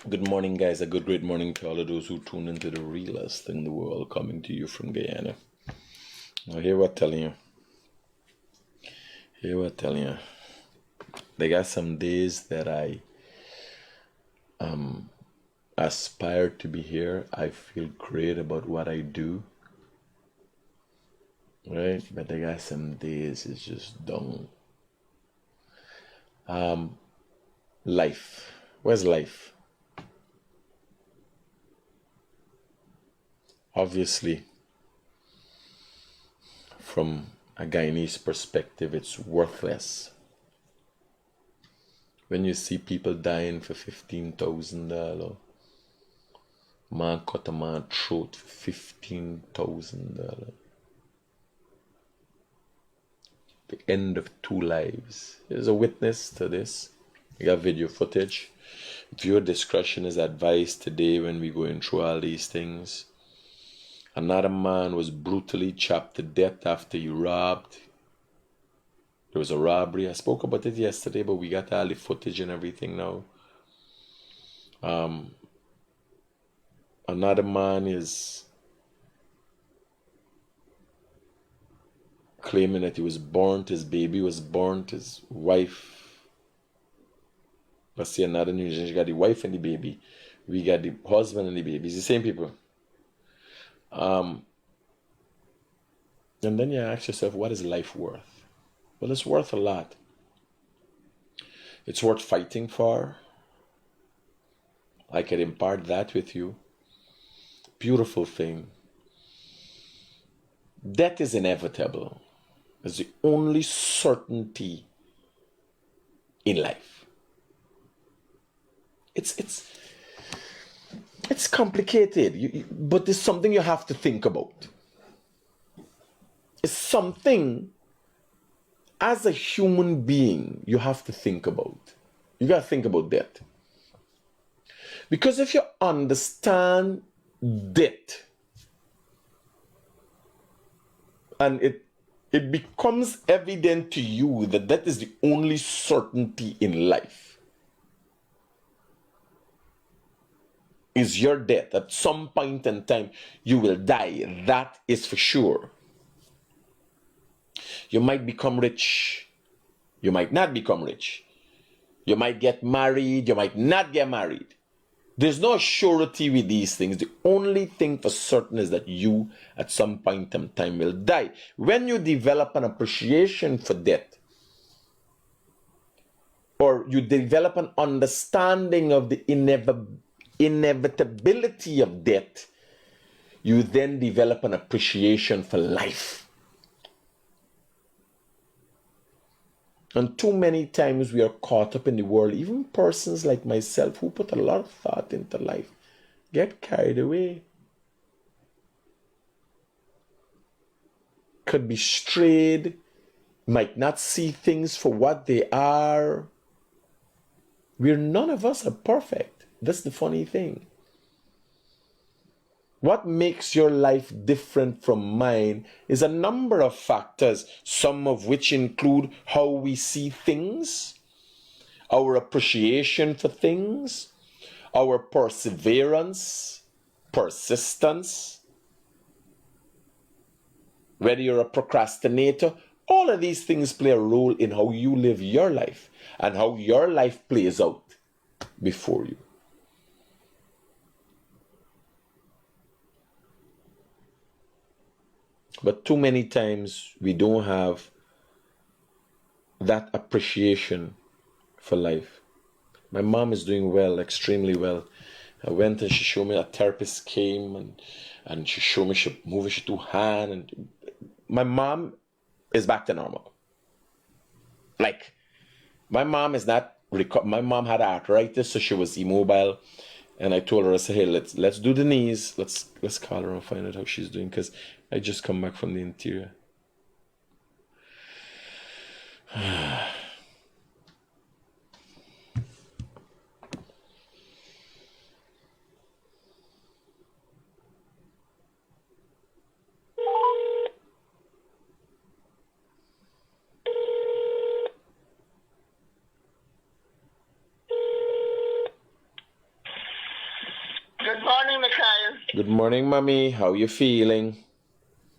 Good morning, guys. A good, great morning to all of those who tune into the realest in the world, coming to you from Guyana. Now, hear what I'm telling you. Hear what I'm telling you. There got some days that I aspire to be here. I feel great about what I do, right? But there got some days it's just down. Life. Where's life? Obviously, from a Guyanese perspective, it's worthless. When you see people dying for $15,000, man cut a man throat for $15,000. The end of two lives. There's a witness to this. We got video footage. Viewer discretion is advised today when we're going through all these things. Another man was brutally chopped to death after he robbed. There was a robbery. I spoke about it yesterday, but we got all the footage and everything now. Another man is claiming that he was burnt, his baby was burnt, his wife. Let's see, another news. You got the wife and the baby. We got the husband and the baby. It's the same people. And then you ask yourself, what is life worth? Well, it's worth a lot. It's worth fighting for. I could impart that with you. Beautiful thing. Death is inevitable. It's the only certainty in life. It's complicated, but it's something you have to think about. It's something, as a human being, you have to think about. You got to think about death. Because if you understand death, and it becomes evident to you that that is the only certainty in life, is your death. At some point in time, you will die. That is for sure. You might become rich. You might not become rich. You might get married. You might not get married. There's no surety with these things. The only thing for certain is that you, at some point in time, will die. When you develop an appreciation for death, or you develop an understanding of the inevitability of death, you then develop an appreciation for life. And too many times we are caught up in the world, even persons like myself who put a lot of thought into life, get carried away. Could be strayed, might not see things for what they are. None of us are perfect. That's the funny thing. What makes your life different from mine is a number of factors, some of which include how we see things, our appreciation for things, our perseverance, persistence, whether you're a procrastinator. All of these things play a role in how you live your life and how your life plays out before you. But too many times we don't have that appreciation for life. My mom is doing well, extremely well. I went and she showed me, a therapist came and she showed me, she moved she two hand, and my mom is back to normal. Like, my mom is not, my mom had arthritis, so she was immobile. And I told her, I said, hey, let's do the knees. Let's call her and find out how she's doing, because I just come back from the interior. Good morning, mommy. How you feeling? Okay,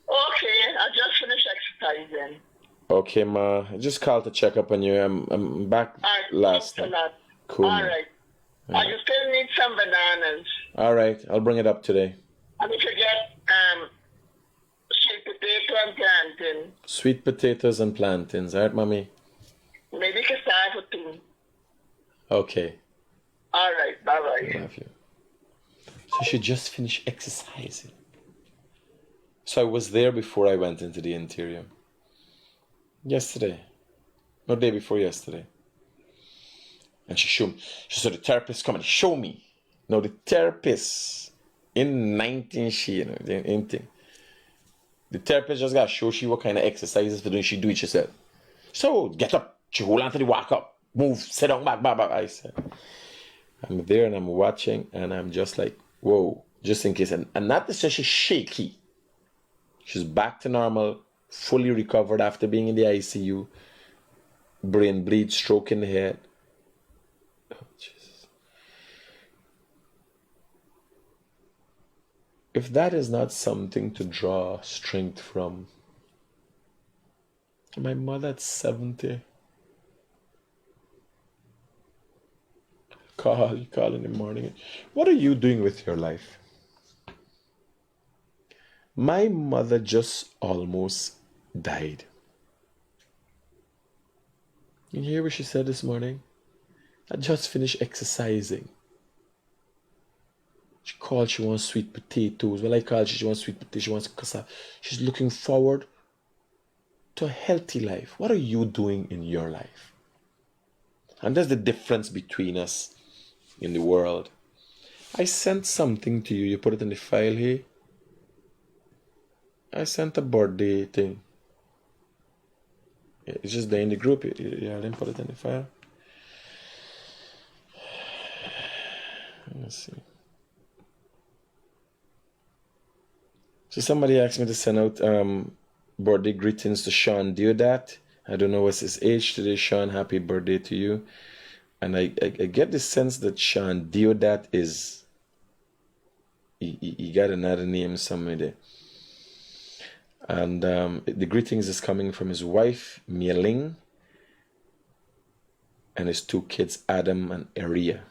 I just finished exercising. Okay, ma. I just called to check up on you. I'm back All right, last thanks a night. lot. Cool, All ma. right. Yeah. You still need some bananas. All right, I'll bring it up today. And if you get sweet potato and plantain, Sweet potatoes and plantains, all right, mommy? maybe cassava too. Okay. All right, bye-bye. Love you. So she just finished exercising. So I was there before I went into the interior. Yesterday. No, day before yesterday. And she showed me. She said, the therapist come and show me. No, the therapist in 19 she, you know, anything. The therapist just got to show she what kind of exercises to do. She do it, she said. So get up. She hold on to the walk up. Move, sit down, back. I said. I'm there and I'm watching and I'm just like, whoa, just in case. And not to say she's shaky. She's back to normal, fully recovered after being in the ICU. Brain bleed, stroke in the head. Oh, Jesus. If that is not something to draw strength from, my mother at 70, call in the morning. What are you doing with your life? My mother just almost died. You hear what she said this morning? I just finished exercising. She called, she wants sweet potatoes. Well, I called, she wants sweet potatoes, she wants cassava. She's looking forward to a healthy life. What are you doing in your life? And there's the difference between us in the world. I sent something to you. You put it in the file here. I sent a birthday thing. It's just there in the group. Yeah, I didn't put it in the file. Let's see. So somebody asked me to send out birthday greetings to Sean Deodat. I don't know what's his age today. Sean, happy birthday to you. And I get the sense that Sean Deodat is he got another name somewhere there. And the greetings is coming from his wife, Mia Ling, and his two kids, Adam and Aria.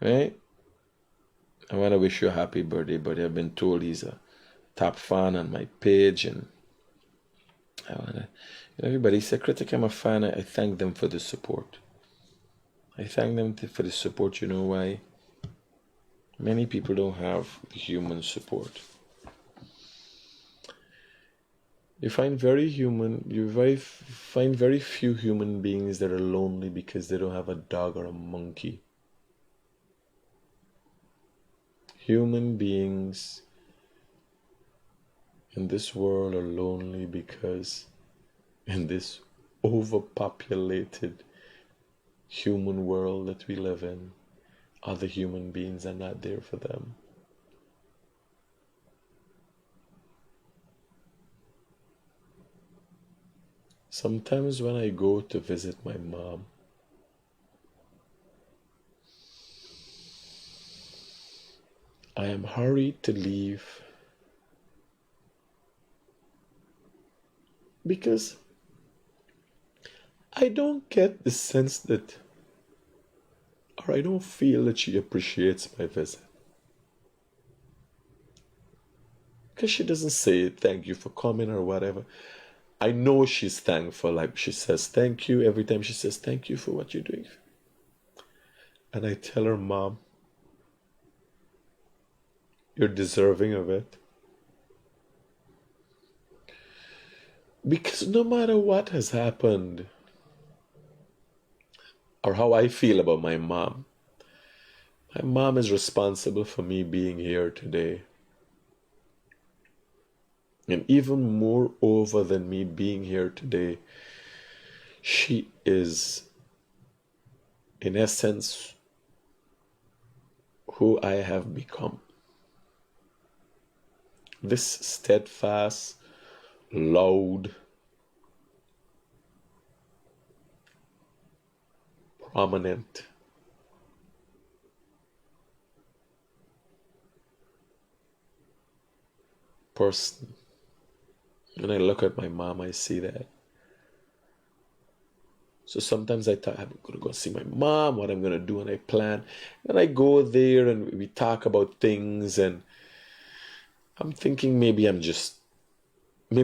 Right? I want to wish you a happy birthday, buddy. I've been told he's a top fan on my page, and I want to, everybody say, Critic, I'm a fan. I thank them for the support. I thank them for the support. You know why? Many people don't have human support. You find very few human beings that are lonely because they don't have a dog or a monkey. Human beings in this world are lonely because in this overpopulated human world that we live in, other human beings are not there for them. Sometimes when I go to visit my mom, I am hurried to leave because I don't get the sense that, or I don't feel that she appreciates my visit. Because she doesn't say thank you for coming or whatever. I know she's thankful. Like she says thank you every time she says thank you for what you're doing. And I tell her, Mom, you're deserving of it. Because no matter what has happened, or how I feel about my mom is responsible for me being here today. And even more over than me being here today, she is, in essence, who I have become. This steadfast, loud, prominent, person. When I look at my mom, I see that. So sometimes I thought I'm gonna go see my mom, what I'm gonna do, and I plan. And I go there and we talk about things, and I'm thinking maybe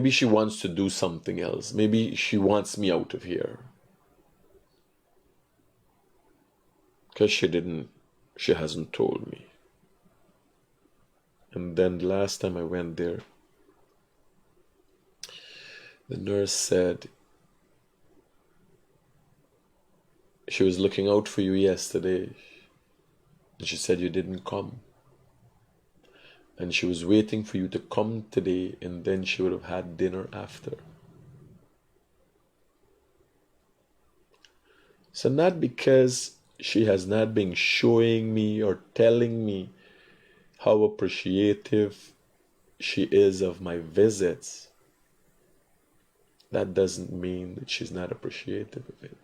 she wants to do something else. Maybe she wants me out of here. Because she hasn't told me. And then the last time I went there, the nurse said she was looking out for you yesterday. And she said you didn't come. And she was waiting for you to come today, and then she would have had dinner after. So not because she has not been showing me or telling me how appreciative she is of my visits, that doesn't mean that she's not appreciative of it.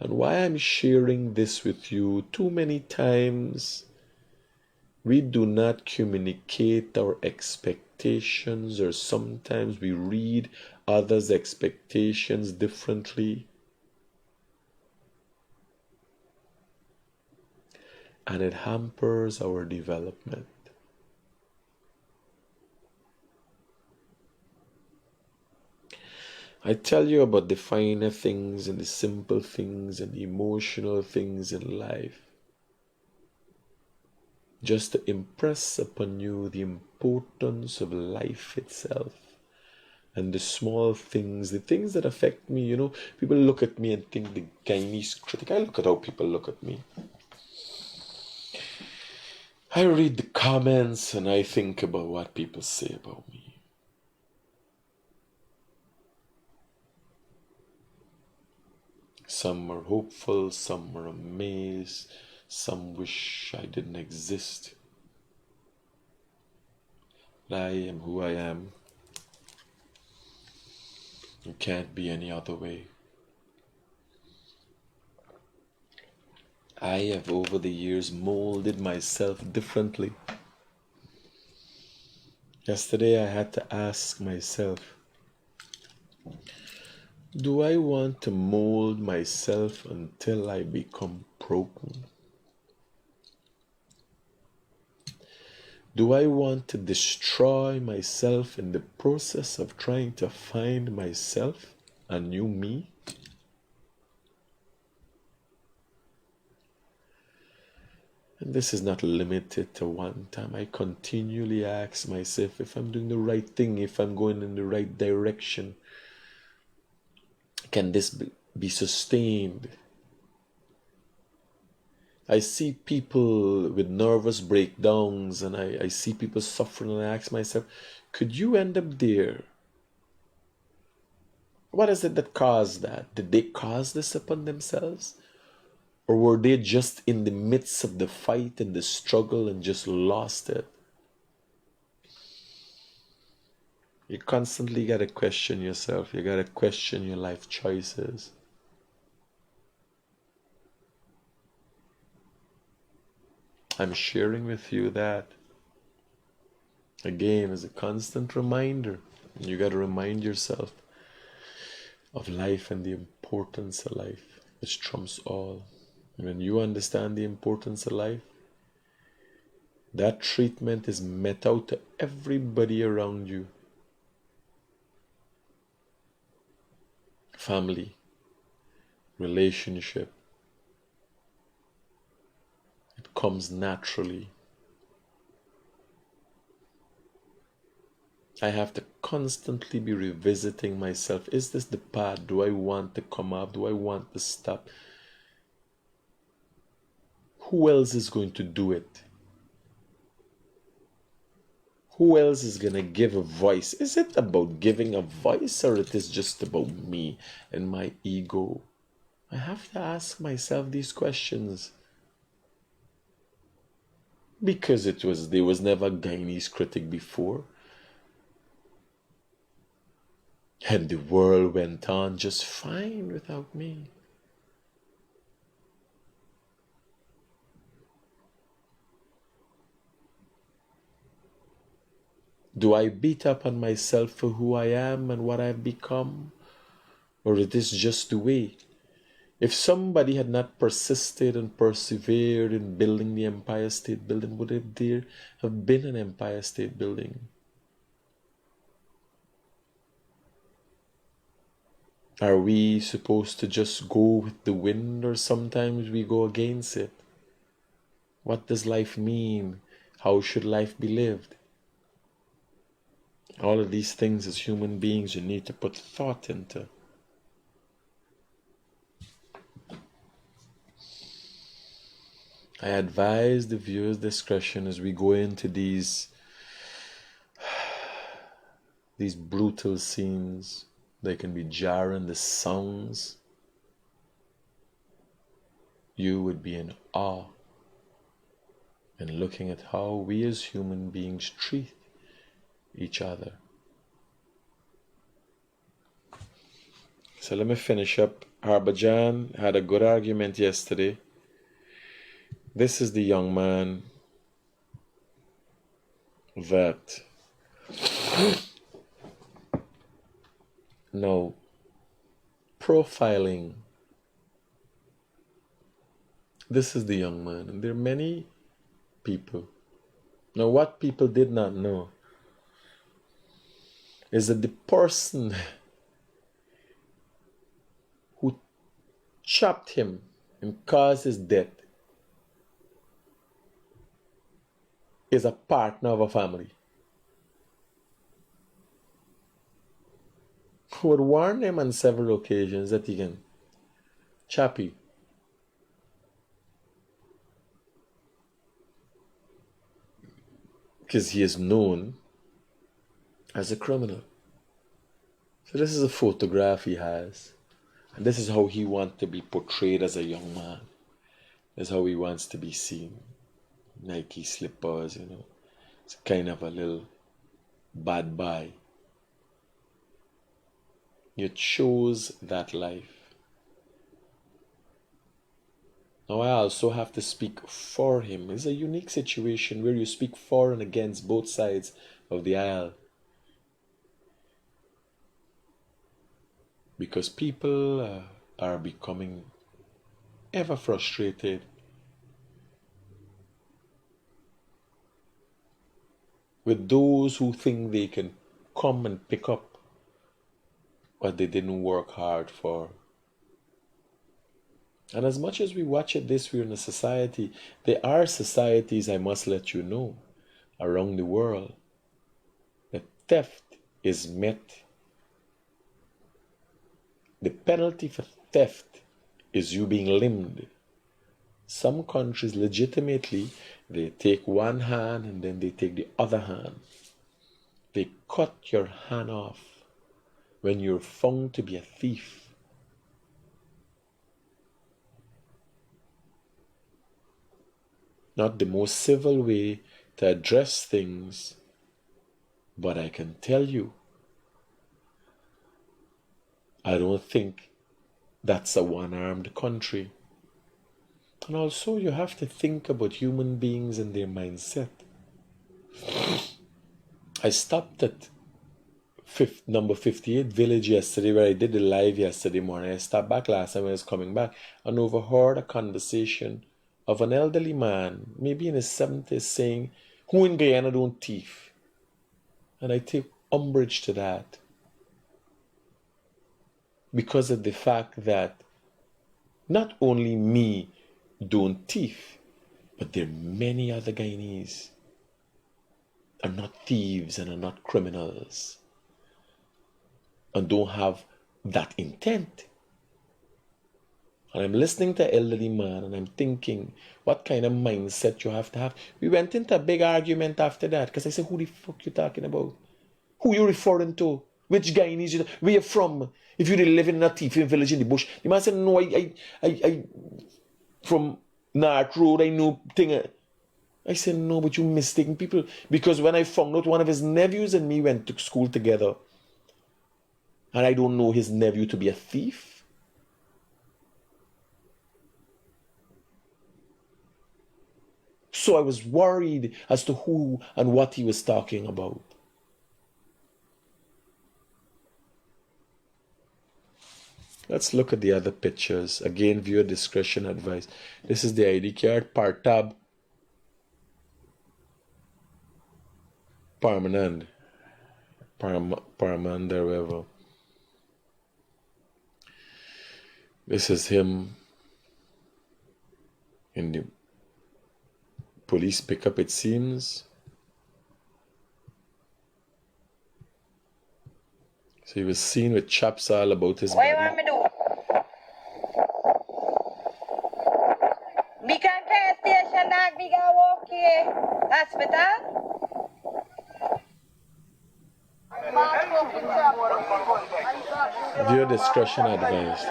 And why I'm sharing this with you, too many times we do not communicate our expectations, or sometimes we read others' expectations differently. And it hampers our development. I tell you about the finer things and the simple things and the emotional things in life, just to impress upon you the importance of life itself and the small things, the things that affect me. You know, people look at me and think the Guyanese critic. I look at how people look at me. I read the comments and I think about what people say about me. Some are hopeful, some are amazed, some wish I didn't exist. But I am who I am. It can't be any other way. I have over the years molded myself differently. Yesterday I had to ask myself, do I want to mold myself until I become broken? Do I want to destroy myself in the process of trying to find myself, a new me? And this is not limited to one time. I continually ask myself if I'm doing the right thing, if I'm going in the right direction. Can this be sustained? I see people with nervous breakdowns, and I see people suffering, and I ask myself, could you end up there? What is it that caused that? Did they cause this upon themselves? Or were they just in the midst of the fight and the struggle and just lost it? You constantly got to question yourself. You got to question your life choices. I'm sharing with you that, again, as a constant reminder. You got to remind yourself of life and the importance of life, which trumps all. And when you understand the importance of life, that treatment is met out to everybody around you. Family, relationship. It comes naturally. I have to constantly be revisiting myself. Is this the path? Do I want to come up? Do I want to stop? Who else is going to do it? Who else is going to give a voice? Is it about giving a voice, or it is just about me and my ego? I have to ask myself these questions. Because there was never a Guyanese critic before. And the world went on just fine without me. Do I beat up on myself for who I am and what I've become? Or is this just the way? If somebody had not persisted and persevered in building the Empire State Building, would there have been an Empire State Building? Are we supposed to just go with the wind, or sometimes we go against it? What does life mean? How should life be lived? All of these things as human beings you need to put thought into. I advise the viewer's discretion as we go into these brutal scenes. They can be jarring, the sounds. You would be in awe and looking at how we as human beings treat each other. So let me finish up. Harbajan had a good argument yesterday. This is the young man that now profiling. This is the young man, and there are many people. Now, what people did not know is that the person who chopped him and caused his death is a partner of a family who had warned him on several occasions that he can chop you. Because he is known as a criminal. So this is a photograph he has. And this is how he wants to be portrayed as a young man. This is how he wants to be seen. Nike slippers, you know. It's kind of a little bad boy. You chose that life. Now I also have to speak for him. It's a unique situation where you speak for and against both sides of the aisle. Because people are becoming ever frustrated with those who think they can come and pick up what they didn't work hard for. And as much as we watch it this way in a society, there are societies, I must let you know, around the world, that theft is met. The penalty for theft is you being limbed. Some countries legitimately, they take one hand and then they take the other hand. They cut your hand off when you're found to be a thief. Not the most civil way to address things, but I can tell you, I don't think that's a one-armed country. And also you have to think about human beings and their mindset. I stopped at number 58 Village yesterday, where I did the live yesterday morning. I stopped back last time when I was coming back and overheard a conversation of an elderly man, maybe in his 70s, saying, who in Guyana don't thief? And I take umbrage to that because of the fact that not only me don't thief, but there are many other Guyanese are not thieves and are not criminals and don't have that intent. And I'm listening to elderly man and I'm thinking, what kind of mindset you have to have. We went into a big argument after that because I said, who the fuck you talking about? Who you referring to? Which Guyanese? Where you from? If you live in a thieving village in the bush. The man said, no, I from North Road, I know thing. I said, no, but you mistaken people. Because when I found out one of his nephews and me went to school together, and I don't know his nephew to be a thief. So I was worried as to who and what he was talking about. Let's look at the other pictures. Again, viewer discretion advised. This is the ID card, Partab Parmanand. Paramanda, whatever. This is him in the police pickup, it seems. So he was seen with chaps all about his What you body. want me to do? We can care station dog, we can walk here. Hospital? Viewer discretion advised.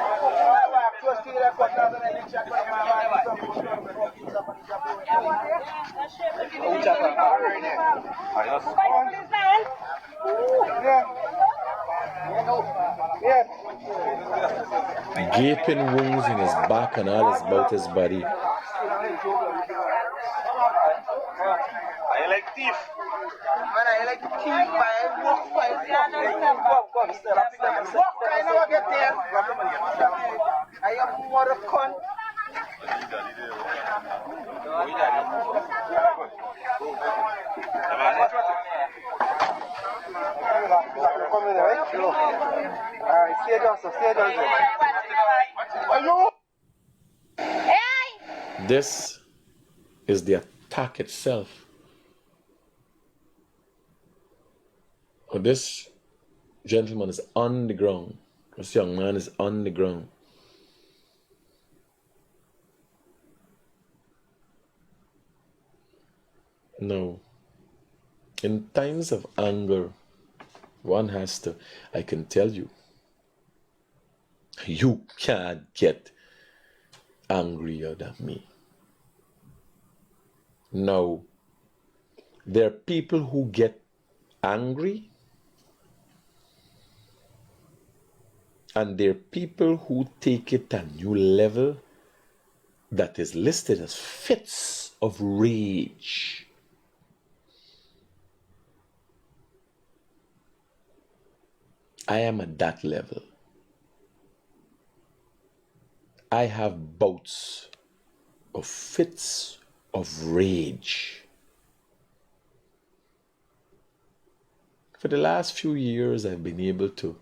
Gaping wounds in his back and all about his body. I like thief. Man, I like thief, but I walk five. Come, step up. I never get there. I am more of con. This is the attack itself. This gentleman is on the ground. This young man is on the ground. No. In times of anger, one has to, I can tell you, you can't get angrier than me. No. There are people who get angry, and there are people who take it a new level that is listed as fits of rage. I am at that level. I have bouts of fits of rage. For the last few years, I've been able to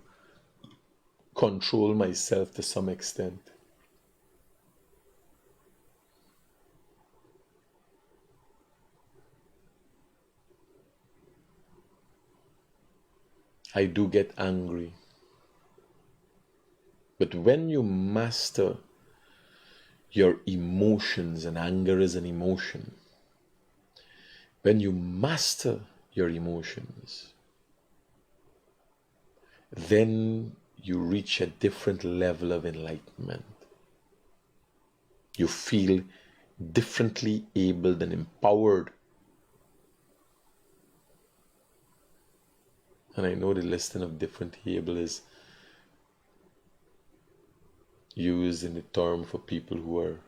control myself to some extent. I do get angry. But when you master your emotions, and anger is an emotion, when you master your emotions, then you reach a different level of enlightenment. You feel differently abled and empowered. And I know the listing of different able is used in the term for people who are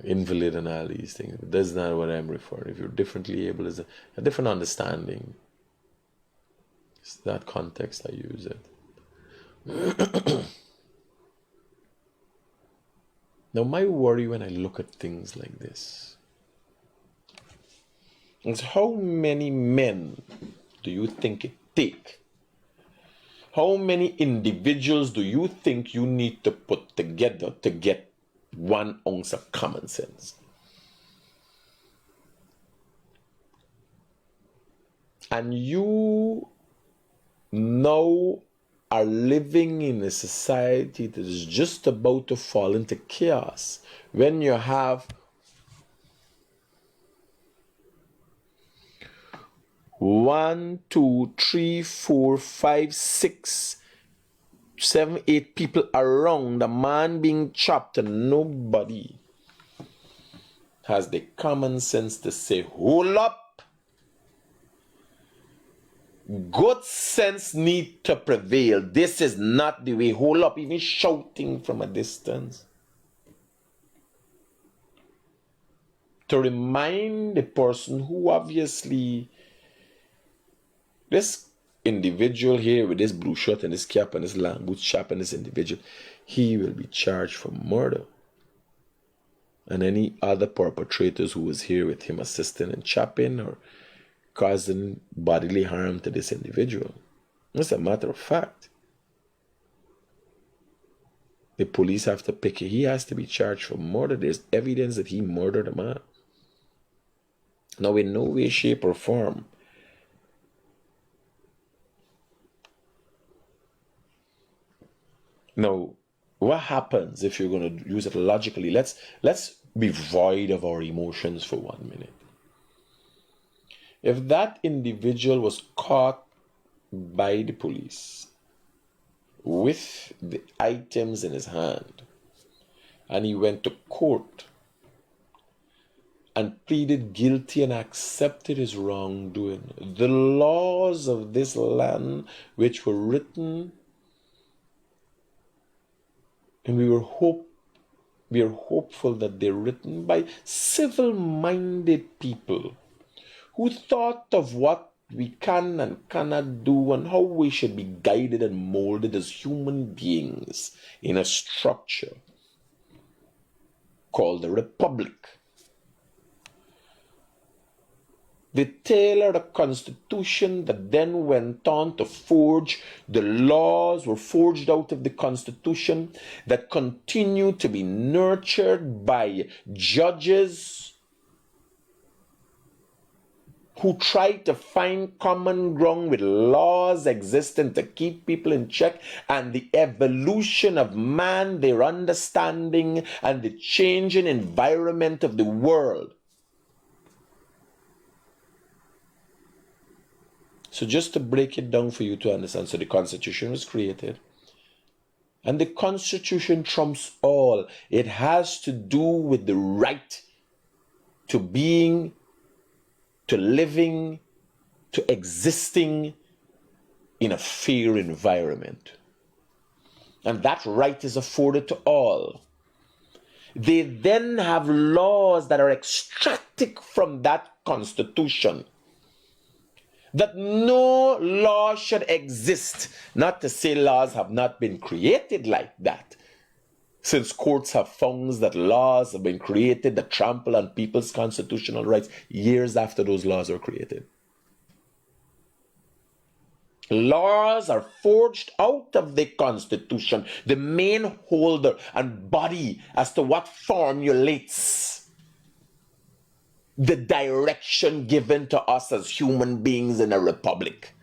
invalid and all these things. But that's not what I'm referring. If you're differently able, is a different understanding. It's that context I use it. Now, my worry when I look at things like this is how many men do you think it take? How many individuals do you think you need to put together to get 1 ounce of common sense? And you now are living in a society that is just about to fall into chaos when you have 1, 2, 3, 4, 5, 6, 7, 8 people around a man being chopped, and nobody has the common sense to say, hold up. Good sense need to prevail. This is not the way. Hold up, even shouting from a distance. To remind the person who obviously, this individual here with this blue shirt and this cap and this long boots chapping this individual, he will be charged for murder. And any other perpetrators who was here with him assisting in chapping or causing bodily harm to this individual. That's a matter of fact. The police have to pick it. He has to be charged for murder. There's evidence that he murdered a man. Now, in no way, shape, or form now, what happens if you're going to use it logically? Let's be void of our emotions for 1 minute. If that individual was caught by the police with the items in his hand and he went to court and pleaded guilty and accepted his wrongdoing, the laws of this land which were written, and we are hopeful that they're written by civil-minded people who thought of what we can and cannot do and how we should be guided and molded as human beings in a structure called the Republic. They tailored a constitution that then went on to forge the laws, were forged out of the constitution that continue to be nurtured by judges who try to find common ground with laws existing to keep people in check, and the evolution of man, their understanding, and the changing environment of the world. So just to break it down for you to understand, so the Constitution was created, and the Constitution trumps all. It has to do with the right to being, to living, to existing in a fair environment. And that right is afforded to all. They then have laws that are extracted from that Constitution, that no law should exist. Not to say laws have not been created like that, since courts have found that laws have been created that trample on people's constitutional rights years after those laws were created. Laws are forged out of the Constitution, the main holder and body as to what formulates the direction given to us as human beings in a republic.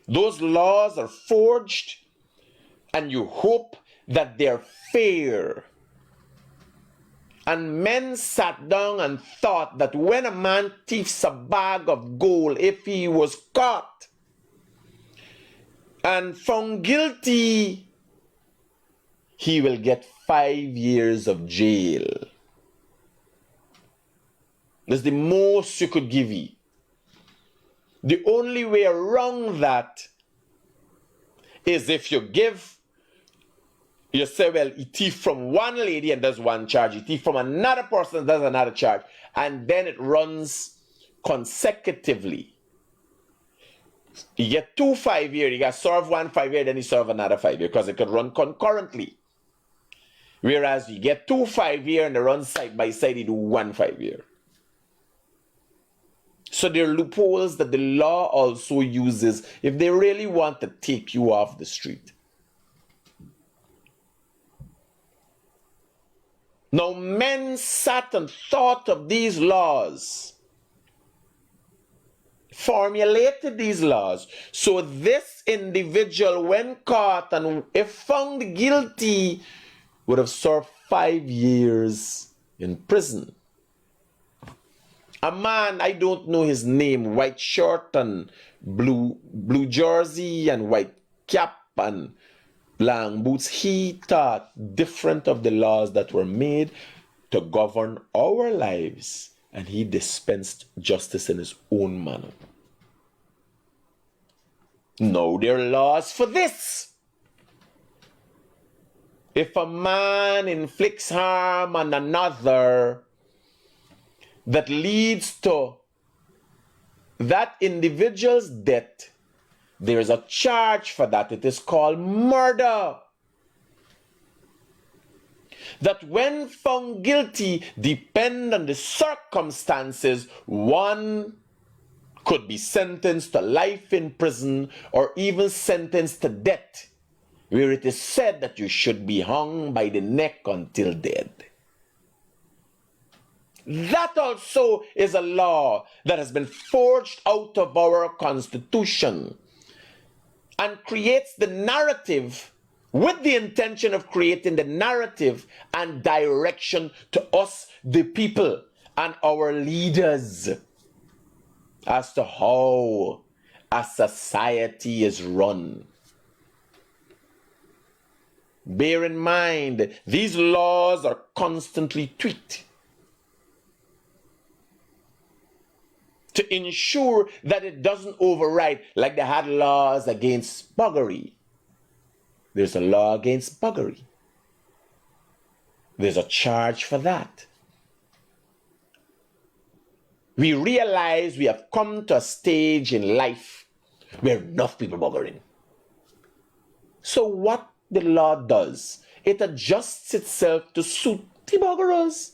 Those laws are forged, and you hope that they're fair. And men sat down and thought that when a man thieves a bag of gold, if he was caught and found guilty, he will get 5 years of jail. That's the most you could give you. The only way around that is if you say, well, he thief from one lady and does one charge, he thief from another person and does another charge, and then it runs consecutively. You get 2 5 years, you got to serve 1 5 years, then you serve another 5 years, because it could run concurrently. Whereas you get 2 5 years and they run side by side, you do 1 5 years. So there are loopholes that the law also uses if they really want to take you off the street. Now, men sat and thought of these laws, formulated these laws, so this individual, when caught and if found guilty, would have served 5 years in prison. A man, I don't know his name, white shirt and blue jersey and white cap and long boots, he thought different of the laws that were made to govern our lives, and he dispensed justice in his own manner. Now there are laws for this. If a man inflicts harm on another that leads to that individual's death, there is a charge for that. It is called murder. That when found guilty, depend on the circumstances, one could be sentenced to life in prison or even sentenced to death, where it is said that you should be hung by the neck until dead. That also is a law that has been forged out of our Constitution and creates the narrative with the intention of creating the narrative and direction to us, the people, and our leaders as to how a society is run. Bear in mind, these laws are constantly tweaked to ensure that it doesn't override, like they had laws against buggery. There's a law against buggery. There's a charge for that. We realize we have come to a stage in life where enough people buggering. So what the law does, it adjusts itself to suit the buggerers.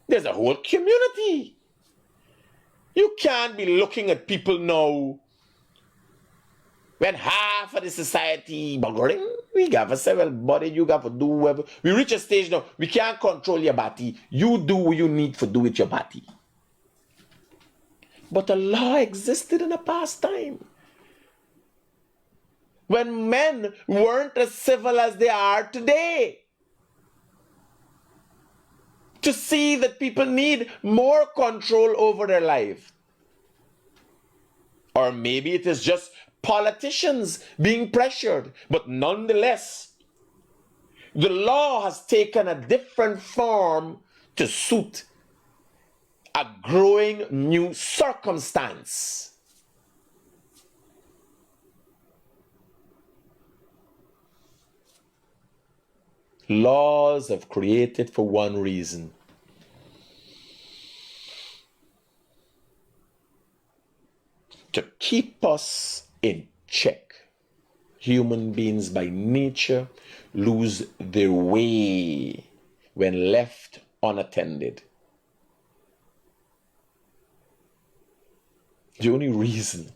There's a whole community. You can't be looking at people now when half of the society buggering. We got to say, well, buddy, you got to do whatever. We reach a stage now, we can't control your body. You do what you need to do with your body. But a law existed in a past time, when men weren't as civil as they are today. To see that people need more control over their life. Or maybe it is just politicians being pressured, but nonetheless, the law has taken a different form to suit a growing new circumstance. Laws have created for one reason: to keep us in check. Human beings by nature lose their way when left unattended. The only reason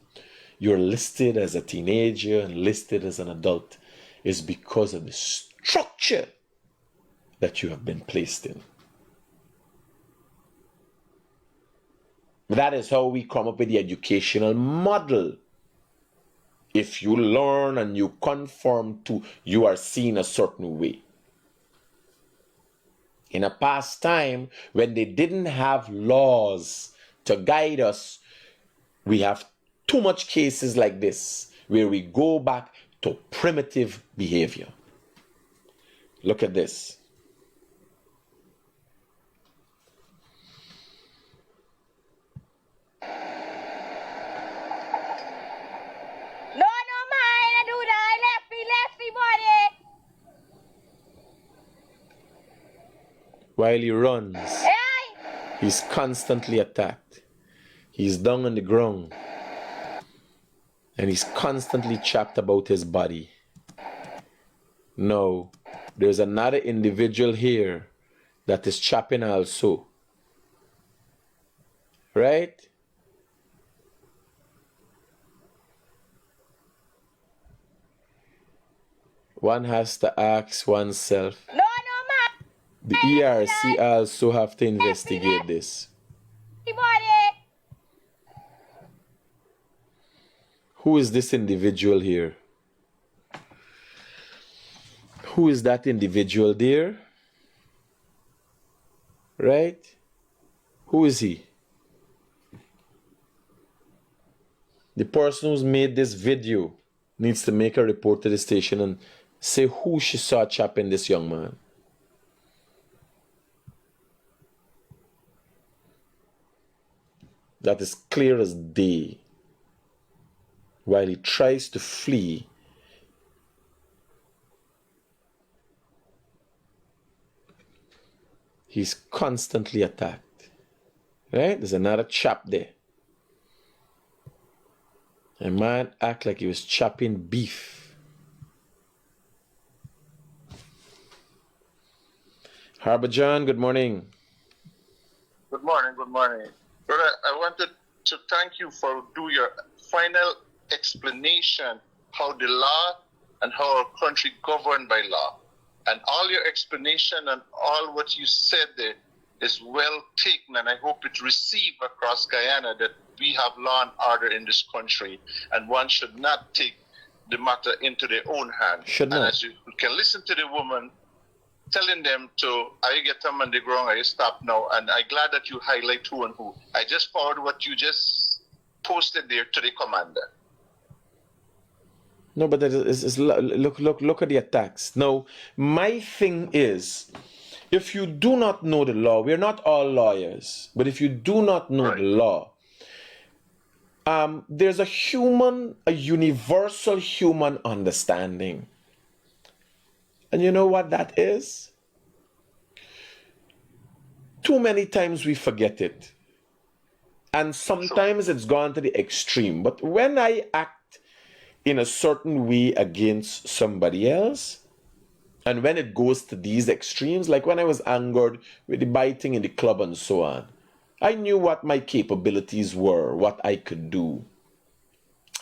you're listed as a teenager and listed as an adult is because of the structure that you have been placed in. That is how we come up with the educational model. If you learn and you conform to, you are seen a certain way. In a past time, when they didn't have laws to guide us, we have too much cases like this, where we go back to primitive behavior. Look at this. No, man, I do that. Lefty, buddy. While he runs, Hey! he's constantly attacked. He's down on the ground. And he's constantly chapped about his body. No, there's another individual here that is chapping also. Right? One has to ask oneself. No, man. The ERC also have to investigate this. Buddy. Who is this individual here? Who is that individual there? Right? Who is he? The person who's made this video needs to make a report to the station and say who she saw chapping this young man. That is clear as day. While he tries to flee, he's constantly attacked. Right? There's another chap there. A man act like he was chopping beef. Harbor John, good morning. Good morning, good morning. Brother, I wanted to thank you for your final explanation how the law and how our country governed by law. And all your explanation and all what you said there is well taken, and I hope it received across Guyana that we have law and order in this country, and one should not take the matter into their own hands. Should not. And as you can listen to the woman telling them to, are you get them on the ground, are you stop now? And I'm glad that you highlight who and who. I just forward what you just posted there to the commander. No, but look at the attacks. Now, my thing is, if you do not know the law, we're not all lawyers, but if you do not know the law, there's a universal human understanding. And you know what that is? Too many times we forget it. And sometimes it's gone to the extreme. But when I act in a certain way against somebody else, and when it goes to these extremes, like when I was angered with the biting in the club and so on, I knew what my capabilities were, what I could do.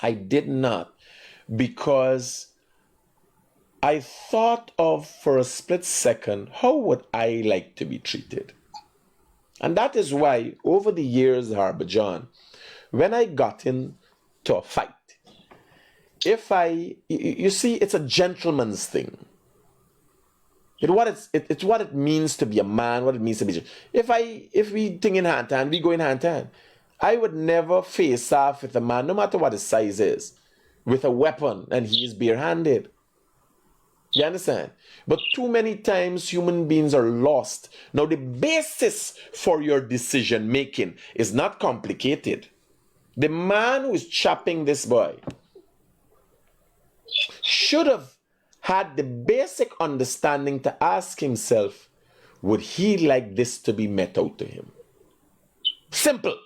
I did not, because I thought of, for a split second, how would I like to be treated? And that is why, over the years, Harbor John, when I got into a fight, you see, it's a gentleman's thing. It's what it means to be a man, what it means to be. If we think in hand to hand, we go in hand to hand. I would never face off with a man, no matter what his size is, with a weapon, and he is barehanded. You understand? But too many times human beings are lost. Now, the basis for your decision making is not complicated. The man who is chopping this boy should have had the basic understanding to ask himself, would he like this to be met out to him? Simple.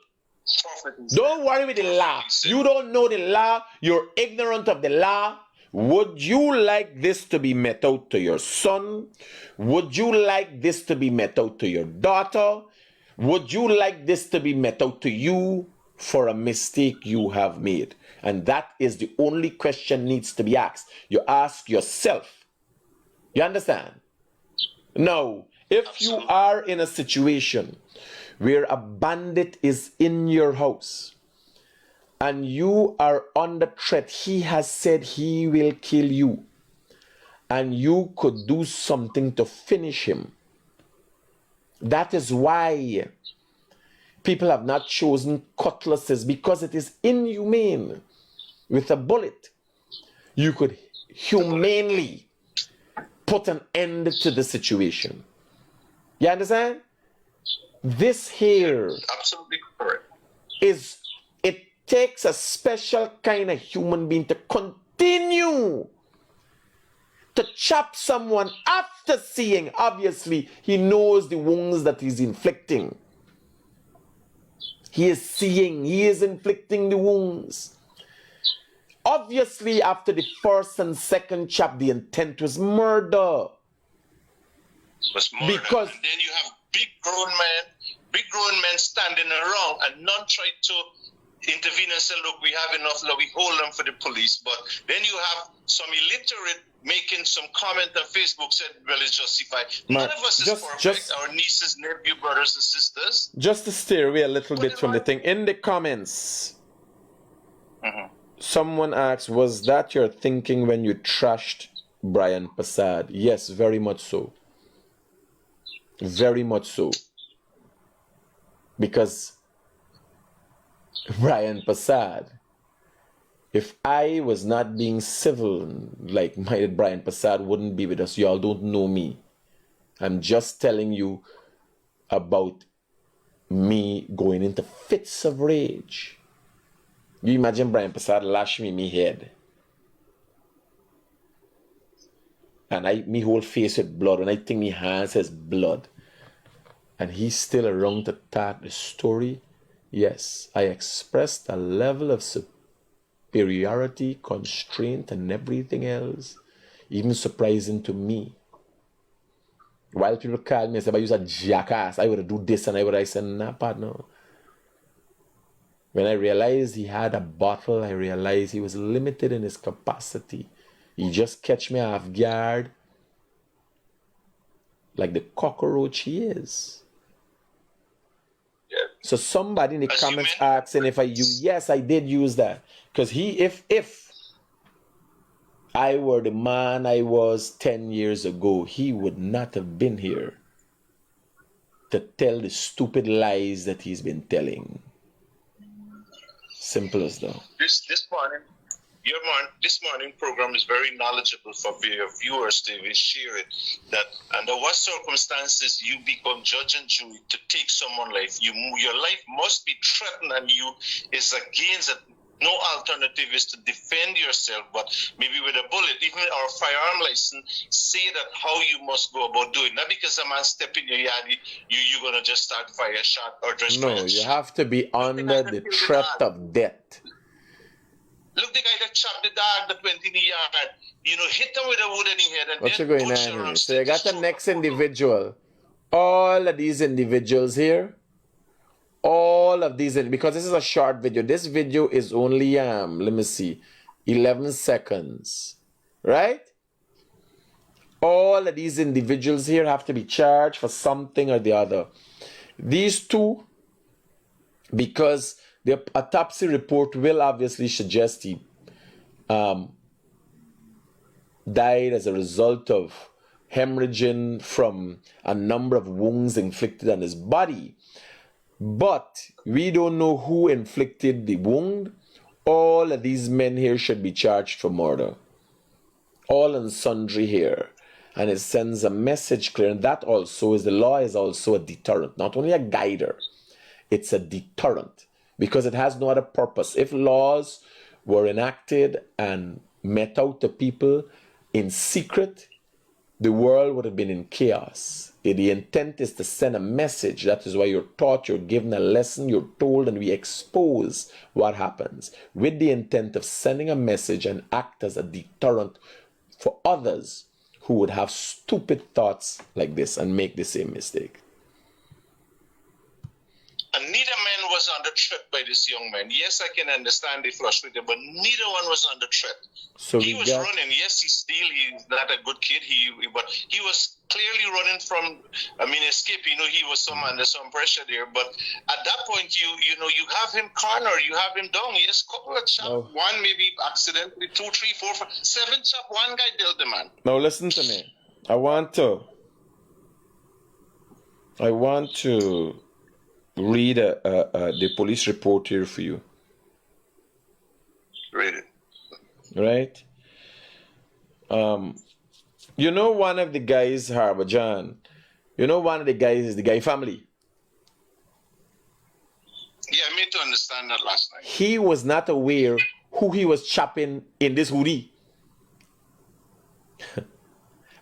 Don't worry with the law. You don't know the law. You're ignorant of the law. Would you like this to be met out to your son? Would you like this to be met out to your daughter? Would you like this to be met out to you for a mistake you have made? And that is the only question needs to be asked. You ask yourself. You understand? Now, if you are in a situation where a bandit is in your house, and you are under threat, he has said he will kill you, and you could do something to finish him. That is why people have not chosen cutlasses, because it is inhumane. With a bullet, you could humanely put an end to the situation. You understand? This here Absolutely correct. It takes a special kind of human being to continue to chop someone after seeing, obviously, he knows the wounds that he's inflicting. He is seeing, he is inflicting the wounds. Obviously, after the first and second chop, the intent was murder. Because and then you have big grown men standing around, and none try to intervene and say, look, we have enough law, we hold them for the police. But then you have some illiterate making some comment on Facebook said, well, it's justified. None of us is perfect. Our nieces, nephews, brothers and sisters. Just to stay away a little bit from the thing. In the comments, someone asks, was that your thinking when you trashed Brian Passad? Yes, very much so. Very much so. Because Brian Passad, if I was not being civil, like my Brian Passad wouldn't be with us. Y'all don't know me. I'm just telling you about me going into fits of rage. You imagine Brian Passad lash me in my head. And me whole face with blood, and I think my hands has blood. And he's still around to start the story. Yes, I expressed a level of superiority superiority, constraint, and everything else. Even surprising to me. While people call me and say, but you're a jackass, I would do this and I said, nah, partner. When I realized he had a bottle, I realized he was limited in his capacity. He just catch me off guard like the cockroach he is. Yeah. So somebody in the As you comments mentioned- asking if I use, yes, I did use that. Because if I were the man I was 10 years ago, he would not have been here to tell the stupid lies that he's been telling. Simple as that. This morning program is very knowledgeable for your viewers to share it. That under what circumstances you become judge and jury to take someone's life. Your life must be threatened, and you is against it. No alternative is to defend yourself, but maybe with a bullet. Even our firearm license say that how you must go about doing. Not because a man step in your yard, you're gonna just start fire a shot or just No, you have to be under the threat of death. Look, the guy that chopped the dog that went in the yard, hit him with a wood in his head and What you then going butcher on him, here? So you stick got his the throat. next individual. All of these individuals here. All of these, because this is a short video. This video is only, let me see, 11 seconds. Right? All of these individuals here have to be charged for something or the other. These two, because the autopsy report will obviously suggest he died as a result of hemorrhaging from a number of wounds inflicted on his body. But we don't know who inflicted the wound. All of these men here should be charged for murder. All and sundry here. And it sends a message clear. And that also is, the law is also a deterrent. Not only a guider, it's a deterrent. Because it has no other purpose. If laws were enacted and met out to people in secret, the world would have been in chaos. The intent is to send a message. That is why you're taught, you're given a lesson, you're told, and we expose what happens with the intent of sending a message and act as a deterrent for others who would have stupid thoughts like this and make the same mistake. And neither man was under threat by this young man. Yes, I can understand they frustrated, but neither one was under threat. So he we was got, running. Yes, he's not a good kid. But he was clearly running from, escape. He was under some pressure there. But at that point, you have him cornered. You have him down. Yes, couple of chop. Oh. One maybe accidentally, 2, 3, 4, 5, 7 chop. One guy dealt the man. now listen to me. I want to read the police report here for you. Read it. Right? One of the guys, Harbor John, one of the guys is the Guy family. Yeah, I made to understand that last night. He was not aware who he was chopping in this hoodie.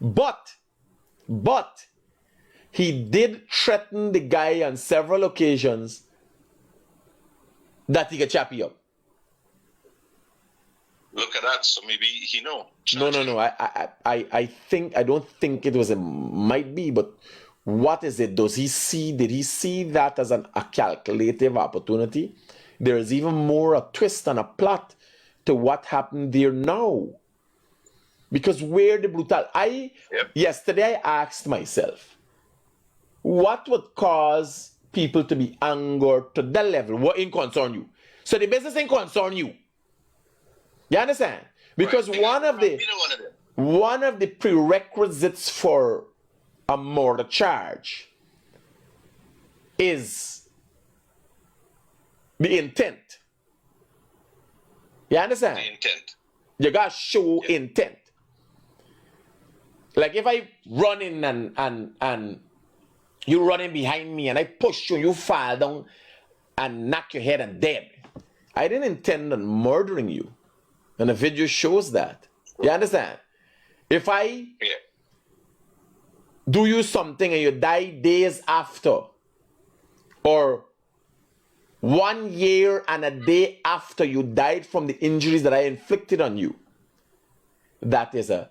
But he did threaten the guy on several occasions that he could chop you up. Look at that. So maybe he know. No. I don't think it was might be, but what is it? Did he see that as a calculative opportunity? There is even more a twist and a plot to what happened there now. Because where the brutal... Yesterday I asked myself, what would cause people to be angered to that level? What ain't concern you? So the business ain't concern you. You understand? Because Right. one of the prerequisites for a murder charge is the intent. You understand? The intent. You gotta show intent. Like if I run in and you running behind me and I push you, you fall down and knock your head and dead. I didn't intend on murdering you. And the video shows that. You understand? If I do you something and you die days after, or 1 year and a day after you died from the injuries that I inflicted on you. That is a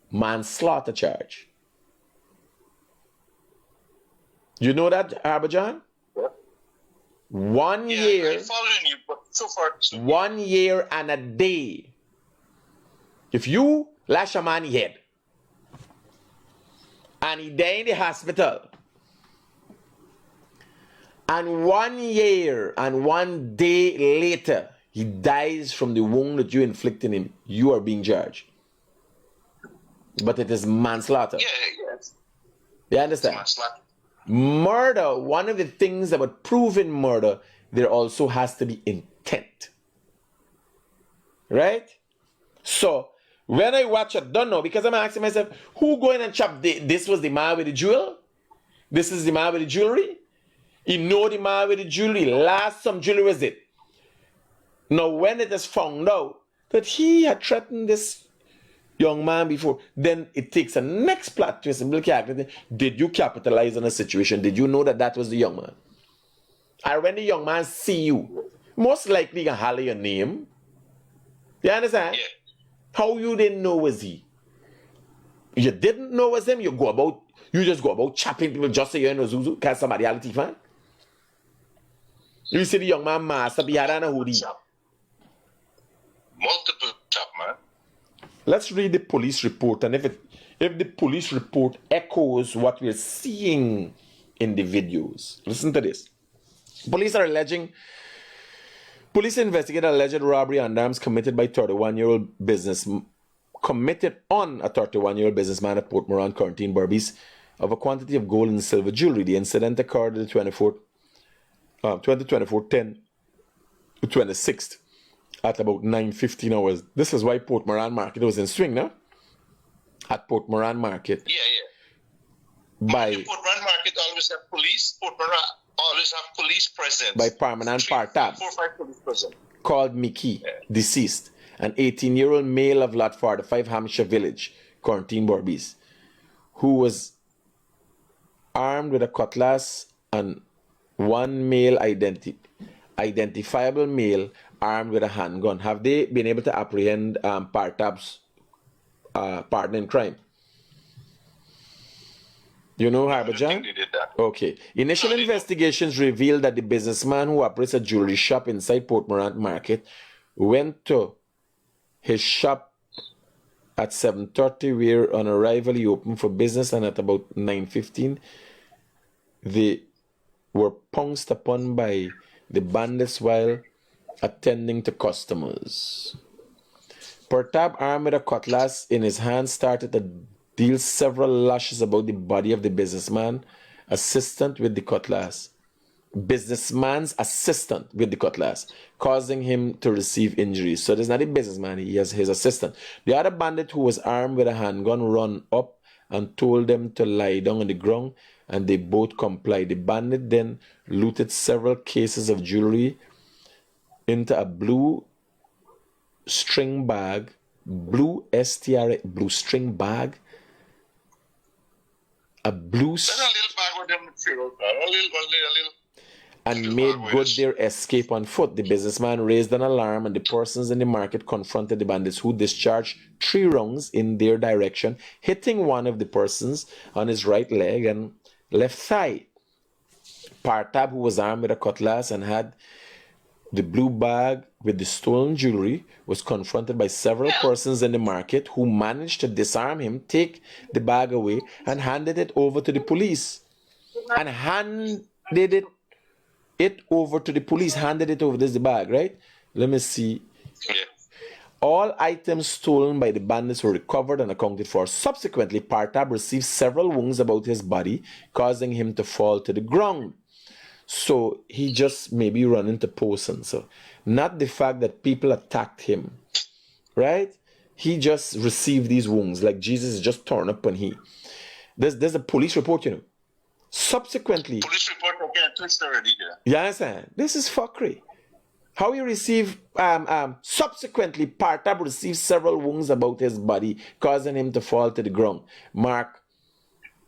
manslaughter charge. You know that, Harbajan? Yeah. 1 Yeah, year. I'm following you, but so far, 1 year and a day. If you lash a man's head and he died in the hospital, and 1 year and 1 day later he dies from the wound that you inflicted him, you are being charged. But it is manslaughter. yeah, yes. You understand? Manslaughter. Murder, one of the things about proving murder, there also has to be intent. Right? So, when I watch it, don't know, because I'm asking myself, who going and chop this was the man with the jewel? This is the man with the jewelry? He know the man with the jewelry. Last some jewelry was it. Now, when it is found out that he had threatened this young man before, then it takes a next plot twist. Did you capitalize on a situation? Did you know that that was the young man? And when the young man see you, most likely gonna holler your name. You understand? Yeah. How you didn't know was he? You didn't know was him. You just go about chopping people just so you know Zuzu, because somebody else fan. You see the young man master behind a hoodie. Multiple chop, man. Let's read the police report, and if the police report echoes what we're seeing in the videos, listen to this. Police investigate alleged robbery and arms committed on a 31-year-old businessman at Port Moran, County Berbice, of a quantity of gold and silver jewelry. The incident occurred on the 10 to 26th at about 9:15 hours. This is why Port Moran Market was in swing, no? At Port Moran Market. Yeah, yeah. The Port Moran Market always have police. Port Moran always have police presence. By permanent part-tab. 4 or 5 police present. Called Mickey, deceased, an 18-year-old male of Lot 45, Hampshire Village, Quarantine Berbice, who was armed with a cutlass, and one male identifiable male armed with a handgun. Have they been able to apprehend Partab's partner in crime? You know, Harbajan? They did that. Okay. Initial investigations revealed that the businessman who operates a jewelry shop inside Port Moran Market went to his shop at 7:30, where on arrival he opened for business, and at about 9:15 they were pounced upon by the bandits while attending to customers. Partab, armed with a cutlass in his hand, started to deal several lashes about the body of the businessman's assistant with the cutlass, causing him to receive injuries. So there's not a businessman, he has his assistant. The other bandit, who was armed with a handgun, ran up and told them to lie down on the ground, and they both complied. The bandit then looted several cases of jewelry into a blue string bag, blue string bag, a blue There's a little bag with them material, a little. And made good their escape on foot. The businessman raised an alarm, and the persons in the market confronted the bandits, who discharged 3 rounds in their direction, hitting one of the persons on his right leg and left thigh. Partab, who was armed with a cutlass and had the blue bag with the stolen jewelry, was confronted by several persons in the market, who managed to disarm him, take the bag away, and handed it over to the police. Handed it over to the police. This is the bag, right? Let me see. Yeah. All items stolen by the bandits were recovered and accounted for. Subsequently, Partab received several wounds about his body, causing him to fall to the ground. So he just maybe run into poison. So not the fact that people attacked him, right? He just received these wounds, like Jesus is just torn up, and there's a police report, you know. Subsequently, Police report okay, twist already here. you understand? This is fuckery. How he received, subsequently, Partab received several wounds about his body, causing him to fall to the ground. Mark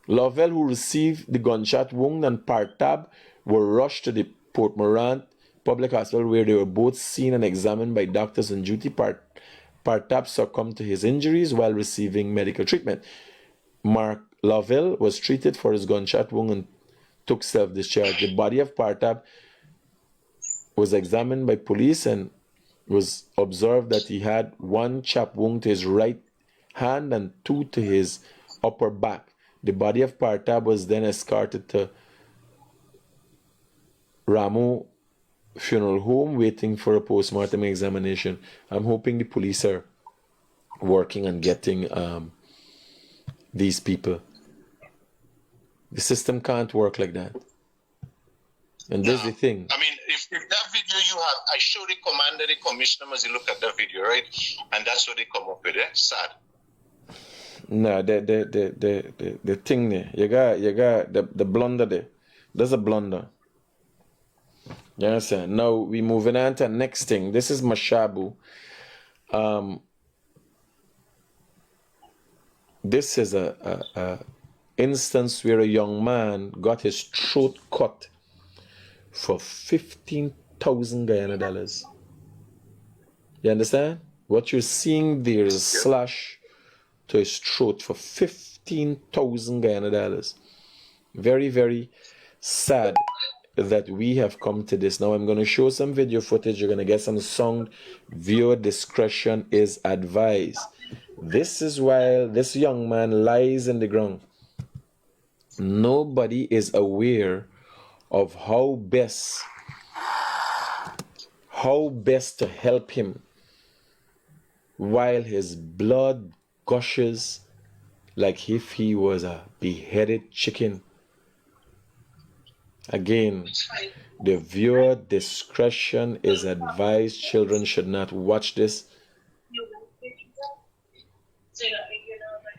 Lovell, who received the gunshot wound, and Partab were rushed to the Port Moran public hospital where they were both seen and examined by doctors on duty. Partap succumbed to his injuries while receiving medical treatment. Mark Lovell was treated for his gunshot wound and took self-discharge. The body of Partap was examined by police and was observed that he had one chap wound to his right hand and two to his upper back. The body of Partap was then escorted to Ramu Funeral Home, waiting for a post-mortem examination. I'm hoping the police are working on getting these people. The system can't work like that. And this is the thing. I mean, if that video you have, I show the commander, the commissioner, as you look at that video, right? And that's what they come up with, sad. No, the thing there, you got the blunder there. There's a blunder. You understand? Now we moving on to the next thing. This is Mashabu. This is a instance where a young man got his throat cut for 15,000 Guyana dollars. You understand? What you're seeing there is a slash to his throat for 15,000 Guyana dollars. Very, very sad that we have come to this. Now I'm going to show some video footage. You're going to get some sound. Viewer discretion is advised. This is while this young man lies in the ground. Nobody is aware of how best to help him while his blood gushes like if he was a beheaded chicken. Again, the viewer discretion is advised. Children should not watch this.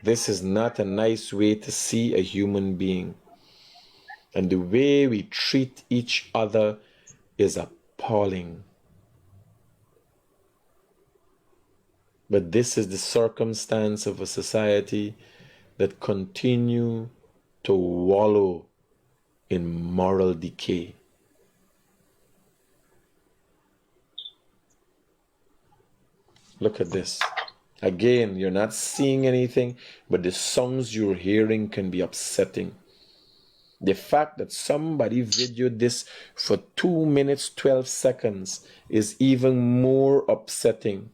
This is not a nice way to see a human being. And the way we treat each other is appalling. But this is the circumstance of a society that continue to wallow in moral decay. Look at this. Again, you're not seeing anything, but the sounds you're hearing can be upsetting. The fact that somebody videoed this for 2 minutes, 12 seconds is even more upsetting.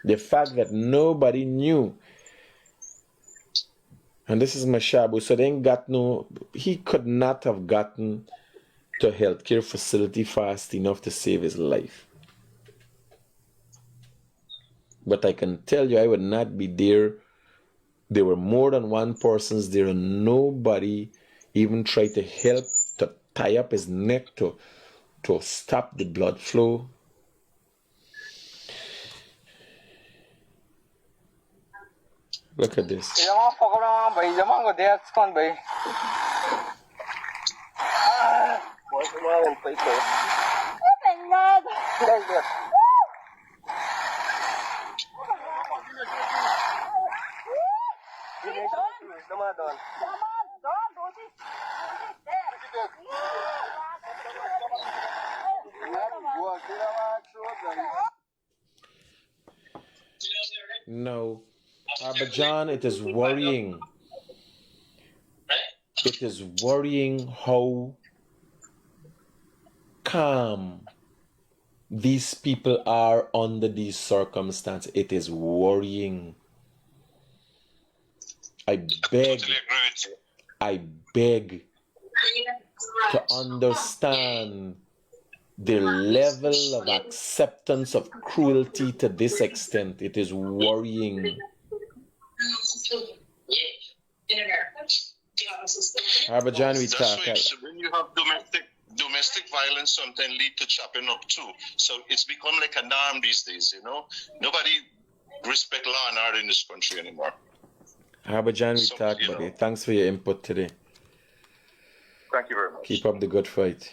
The fact that nobody knew. And this is Mashabu, so they ain't got no, he could not have gotten to a healthcare facility fast enough to save his life. But I can tell you, I would not be there. There were more than one persons there, and nobody even tried to help to tie up his neck to stop the blood flow. Look at this. No, John, it is worrying. It is worrying how calm these people are under these circumstances. It is worrying. I beg to understand the level of acceptance of cruelty to this extent. It is worrying. John, we talk. When you have domestic violence, sometimes lead to chopping up too. So it's become like a norm these days, you know. Nobody respect law and order in this country anymore. John, we talk about it. Thanks for your input today. Thank you very much. Keep up the good fight.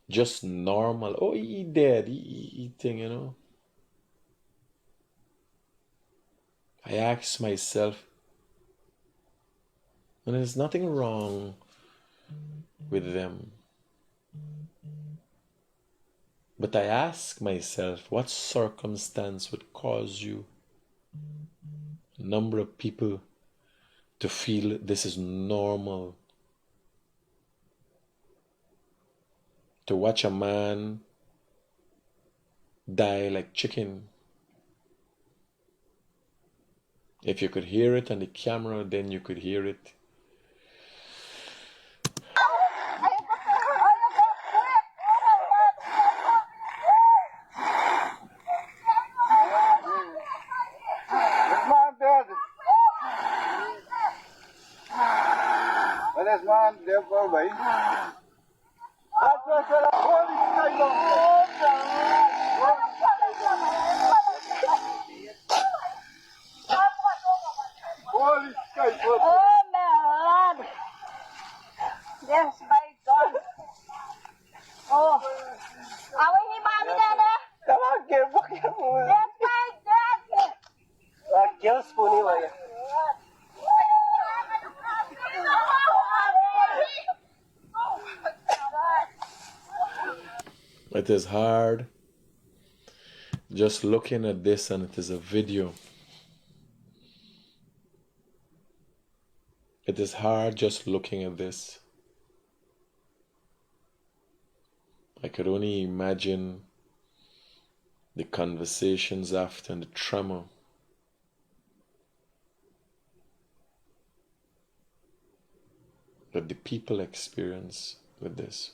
Just normal. Oh, he dead. He thing, you know. I ask myself, And there's nothing wrong with them. But I ask myself, what circumstance would cause you, a number of people, to feel this is normal? To watch a man die like chicken. If you could hear it on the camera, then you could hear it. This man, there for me. That's what I said. Holy sky. Oh, my Lord. Yes, my God. Oh. Are we here, mommy, Dada? Come on, get fucking food. Yes, my God. Get spoony, man. It is hard just looking at this, and it is a video. It is hard just looking at this. I could only imagine the conversations after and the trauma. That the people experience with this.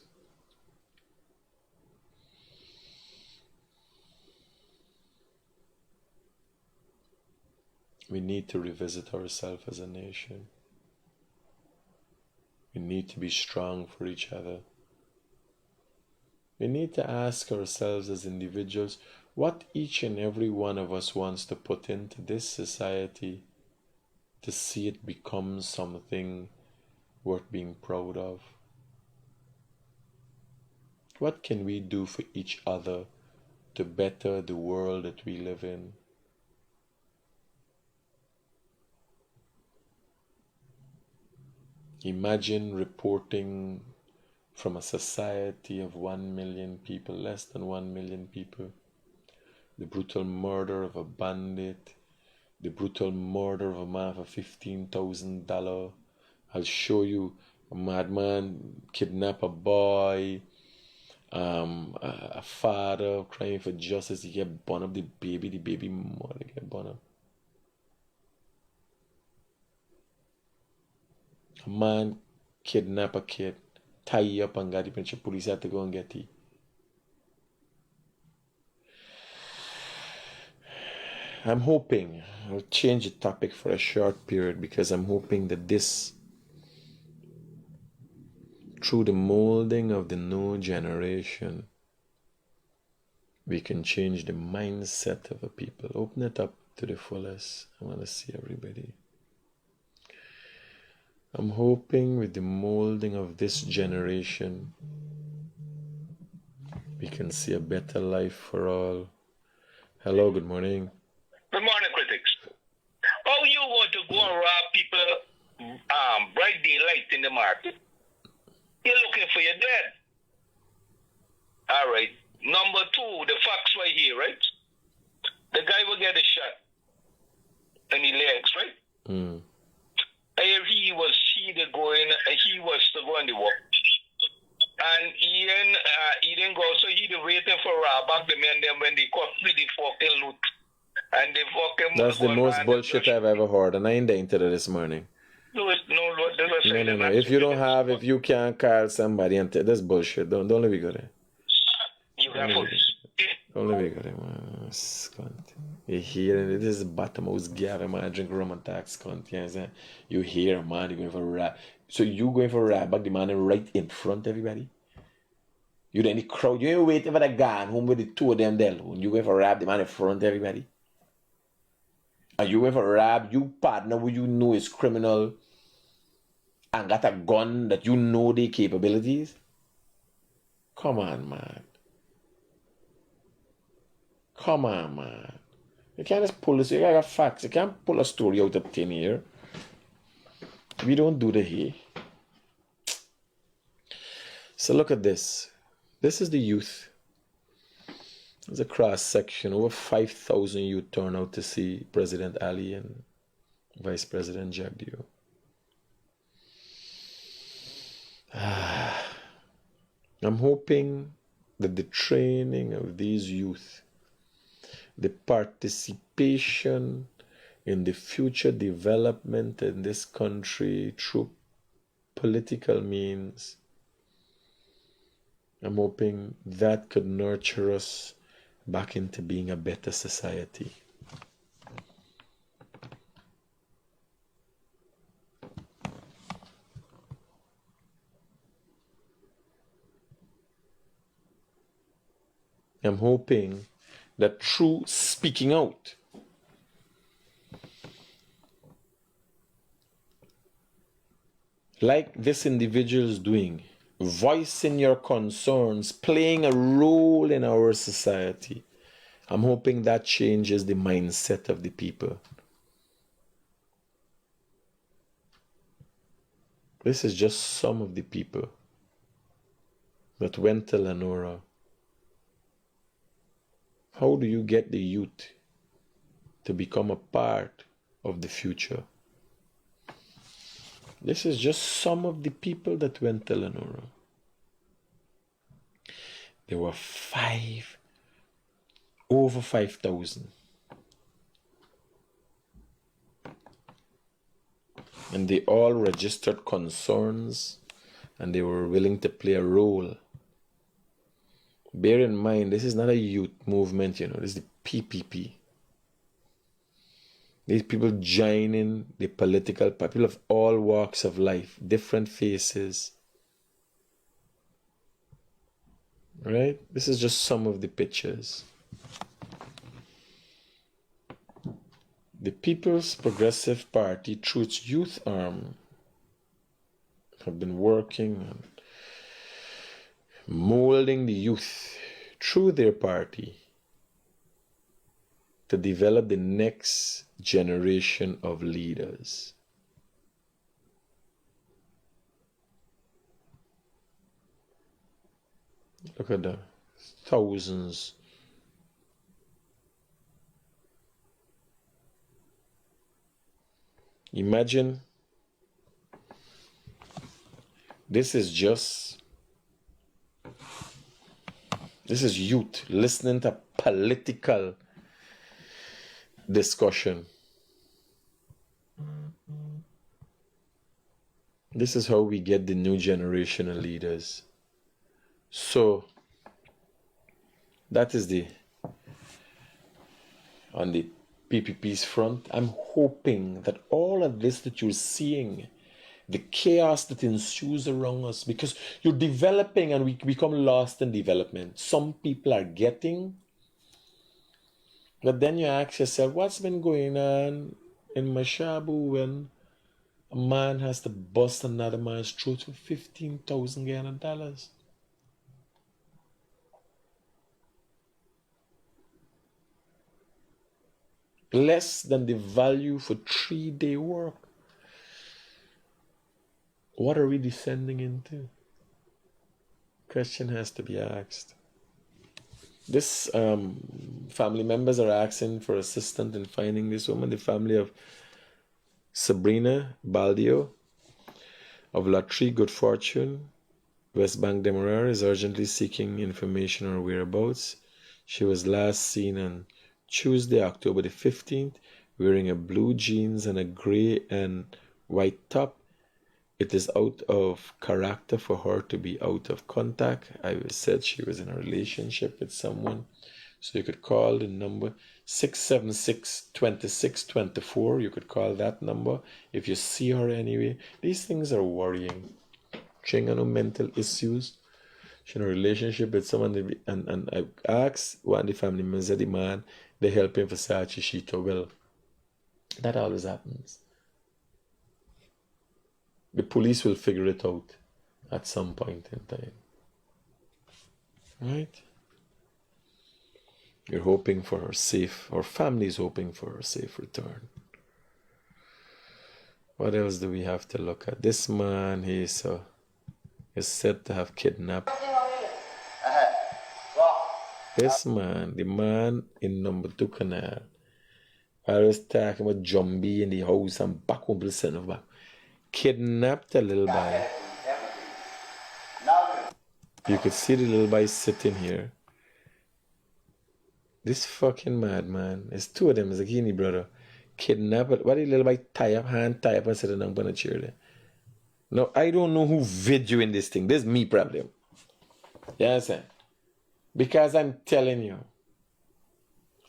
We need to revisit ourselves as a nation. We need to be strong for each other. We need to ask ourselves as individuals what each and every one of us wants to put into this society to see it become something worth being proud of. What can we do for each other to better the world that we live in? Imagine reporting from a society of 1 million people, less than 1 million people, the brutal murder of a bandit, the brutal murder of a man for $15,000. I'll show you a madman kidnap a boy, a father crying for justice. He get born up the baby mother get born up. A man kidnap a kid, tie you up and got the police had to go and get you. I'm hoping, I'll change the topic for a short period because I'm hoping that this, through the molding of the new generation, we can change the mindset of the people. Open it up to the fullest. I want to see everybody. I'm hoping with the molding of this generation, we can see a better life for all. Hello, good morning. Good morning, critics. How you want to go and rob people bright daylight in the market? You're looking for your dead. All right. Number two, the facts right here, right? The guy will get a shot in the legs, right? Mm. He was to go on the walk. And he didn't go, so he waiting for rob back the men them when they caught with the fucking loot. And they fucking That's the most bullshit I've ever heard, and I ain't into it this morning. No. If you can't call somebody and that's bullshit. Don't let me go there. You got Don't let me go there, man. Scunt. You hear it? This is bottom house Gary, man. I drink rum and tax cunt. You know what I'm saying? You hear, man, you're going for rap. So you going for rap back the man right in front of everybody? You in the crowd, you ain't waiting for the guy home with the two of them there. You going for rap the man in front of everybody? And you going for rap, you partner who you know is criminal and got a gun that you know the capabilities? Come on, man. Come on, man. You can't just pull this. You got facts. You can't pull a story out of thin air. We don't do the hay. So look at this. This is the youth. There's a cross section. Over 5,000 youth turn out to see President Ali and Vice President Jagdeo. I'm hoping that the training of these youth, the participation in the future development in this country through political means, I'm hoping that could nurture us back into being a better society. I'm hoping that through speaking out, like this individual is doing, voicing your concerns, playing a role in our society, I'm hoping that changes the mindset of the people. This is just some of the people that went to Lenora. How do you get the youth to become a part of the future? This is just some of the people that went to Lenora. There were over 5,000. And they all registered concerns and they were willing to play a role. Bear in mind, this is not a youth movement, this is the PPP. These people joining the political, people of all walks of life, different faces. Right? This is just some of the pictures. The People's Progressive Party, through its youth arm, have been working on molding the youth through their party to develop the next generation of leaders. Look at the thousands. Imagine this is youth listening to political discussion. This is how we get the new generation of leaders. So that is on the PPP's front. I'm hoping that all of this that you're seeing, the chaos that ensues around us, because you're developing and we become lost in development. Some people are getting, but then you ask yourself, what's been going on in Mashabu when a man has to bust another man's throat for 15,000 Guyana dollars? Less than the value for 3-day work. What are we descending into? Question has to be asked. This family members are asking for assistance in finding this woman. The family of Sabrina Baldio of Latry Good Fortune, West Bank Demerara, is urgently seeking information on her whereabouts. She was last seen on Tuesday, October the 15th, wearing a blue jeans and a gray and white top. It is out of character for her to be out of contact. I said she was in a relationship with someone. So you could call the number 676-2624. You could call that number if you see her anyway. These things are worrying. She ain't got no mental issues. She's in a relationship with someone, and I asked one of the family members of the man, they help him for Versace Shito. Well, that always happens. The police will figure it out at some point in time. Right? You're hoping for her safe, or family is hoping for her safe return. What else do we have to look at? This man, is said to have kidnapped. This man, the man in number 2 canal, I was talking about Jumbie in the house and back home to the center back. Kidnapped a little boy. You could see the little boy sitting here. This fucking madman. It's 2 of them, it's a Guinea brother. Kidnap it. Why the little boy tie up and sit down on a chair there? Now, I don't know who videoing this thing. This is me problem. You understand? Because I'm telling you,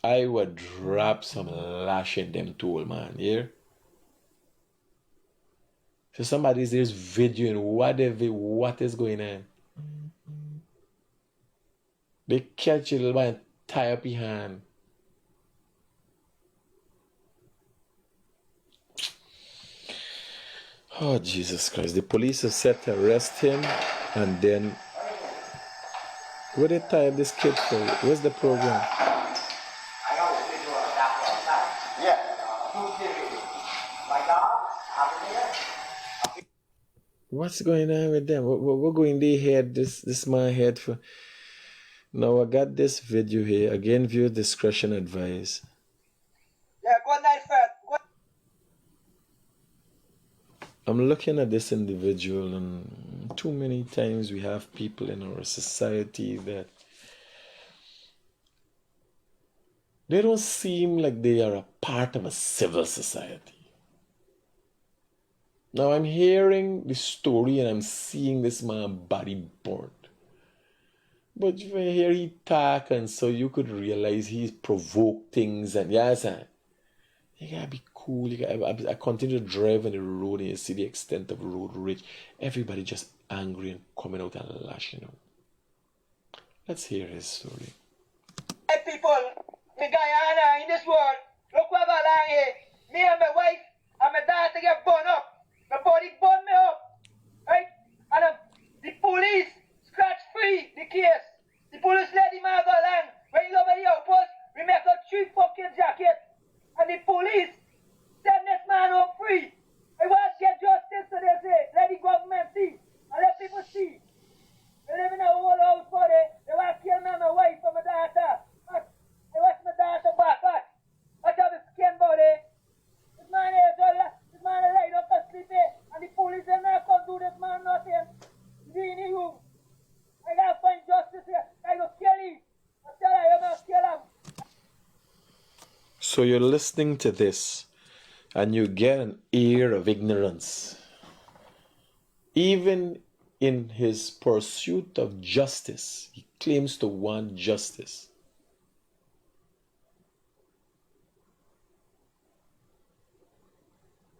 I would drop some lash in them tool, man. Yeah? So somebody's there's videoing what is going on. They catch a little boy and tie up his hand. Oh, Jesus Christ. The police are set to arrest him, and then what they tie up this kid for? Where's the program? What's going on with them? What going their head, this man head for? Now I got this video here. Again, viewer discretion advised. Yeah, good night, Fred. I'm looking at this individual, and too many times we have people in our society that they don't seem like they are a part of a civil society. Now I'm hearing the story and I'm seeing this man body burnt. But when you hear he talk, and so you could realize he's provoked things, and yes, you gotta be cool. I continue to drive on the road and you see the extent of road rage. Everybody just angry and coming out and lashing out. Let's hear his story. Hey people, in Guyana, in this world, look what I got here. Me and my wife and my daughter get burned up. My body burned me up. Right? And the police scratch free the case. The police let the man go land. When he's over the outpost, we make a 3 fucking jacket. And the police send this man home free. I want to get justice, so they say. Let the government see. And let people see. We live in a whole house for it. They want to kill me and my wife and my daughter. I watch my daughter back. Watch how the skin body. This man is laid up asleep here. And the police are not going to do this man nothing. He's in the room. I got to find justice here. I go kill him. I tell you, I'm going to kill him. So you're listening to this and you get an air of ignorance. Even in his pursuit of justice, he claims to want justice.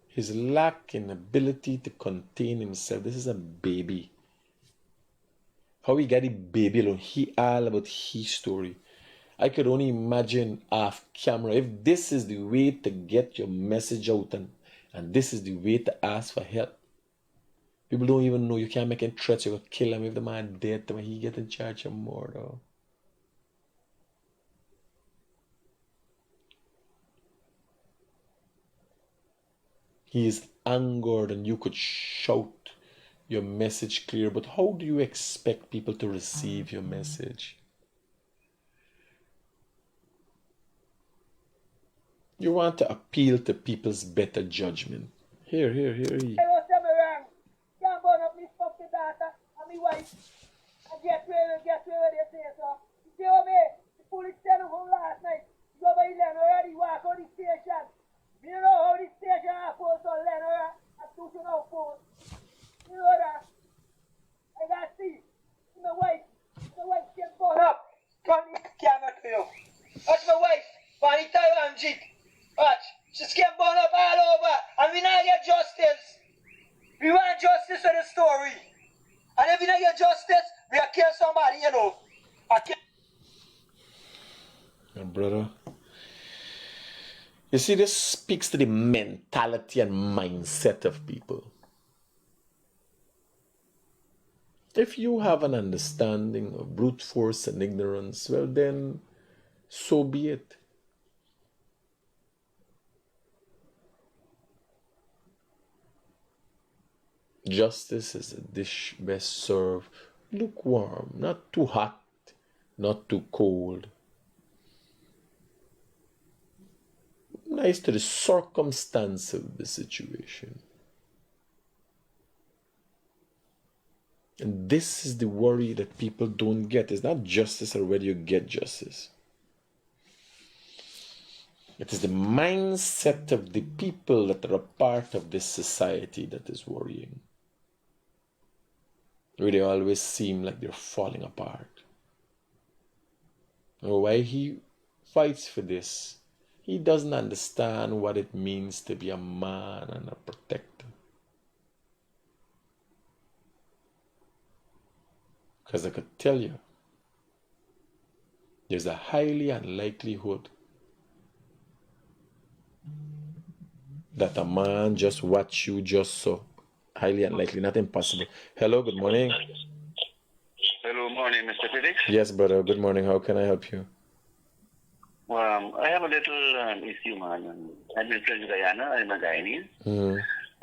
His lack in ability to contain himself. This is a baby. How he got the baby alone. He all about his story. I could only imagine off camera, if this is the way to get your message out and this is the way to ask for help. People don't even know you can't make any threats, you will kill him if the man dead when he get in charge of murder. He is angered and you could shout your message clear, but how do you expect people to receive your message? You want to appeal to people's better judgment. Here. I was them around. Can't burn up me fucking daughter and me wife. And get where they say so. You see what me? The police sent him home last night. He go by Len already, walk on the station. You know how the station I post on Len already? I took you now post. You know that? I got to see. My wife get burned up. Turn the camera to you. That's my wife. Bonnie Taiwan Jeep. Watch, she's getting burned up all over, and we not get justice. We want justice for the story. And if we not get justice, we will kill somebody, you know. Brother, you see, this speaks to the mentality and mindset of people. If you have an understanding of brute force and ignorance, well then, so be it. Justice is a dish best served lukewarm, not too hot, not too cold. Nice to the circumstance of the situation. And this is the worry that people don't get. It's not justice or whether you get justice. It is the mindset of the people that are a part of this society that is worrying. Where they always seem like they're falling apart. And why he fights for this, he doesn't understand what it means to be a man and a protector. Because I could tell you, there's a highly unlikelihood that a man just watch you just so. Highly unlikely, not impossible. Hello, good morning. Hello, morning, Mr. Critic. Yes, brother, good morning. How can I help you? Well, I have a little issue, man. I'm in Guyana. I'm a Guyanese.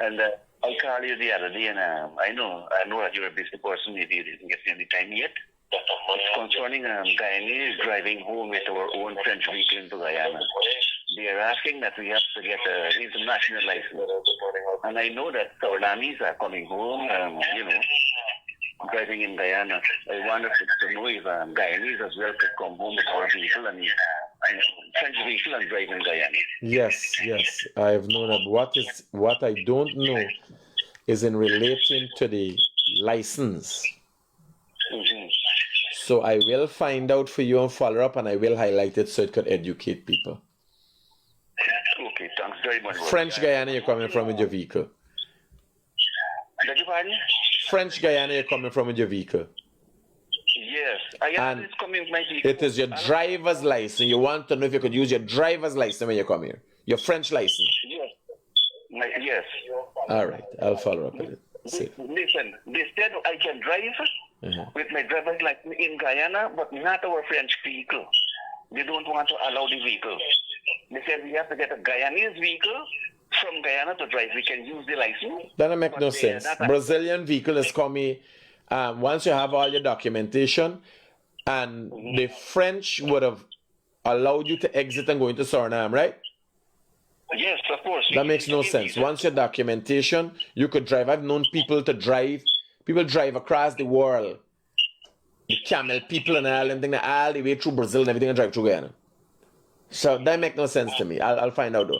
And I called you the other day, and I know that you're a busy person. Maybe you didn't get any time yet. It's concerning Guyanese driving home with our own French vehicle into Guyana. They are asking that we have to get an international license. And I know that Guyanese are coming home, driving in Guyana. I wanted to know if Guyanese as well could come home with our vehicle and French vehicle and drive in Guyana. Yes, I have known that. What I don't know is in relating to the license. So I will find out for you and follow up, and I will highlight it so it could educate people. Okay, thanks very much. French Guyana, you're coming from with your vehicle. Beg your pardon? French Guyana, you're coming from with your vehicle. Yes, I am And coming with my vehicle. it is your driver's license. You want to know if you could use your driver's license when you come here. Your French license. Yes. Yes. All right, I'll follow up with it. See. Listen, they said I can drive with my driver's license in Guyana, but not our French vehicle. They don't want to allow the vehicle. They said we have to get a Guyanese vehicle from Guyana to drive. We can use the license. That don't make no sense. Brazilian vehicle is coming once you have all your documentation, and the French would have allowed you to exit and go into Suriname, right? Yes, of course. That makes no sense. Once your documentation, you could drive. I've known people to drive. People drive across the world. The camel people and all them things, all the way through Brazil and everything, and drive through Guyana. So that makes no sense to me. I'll find out though.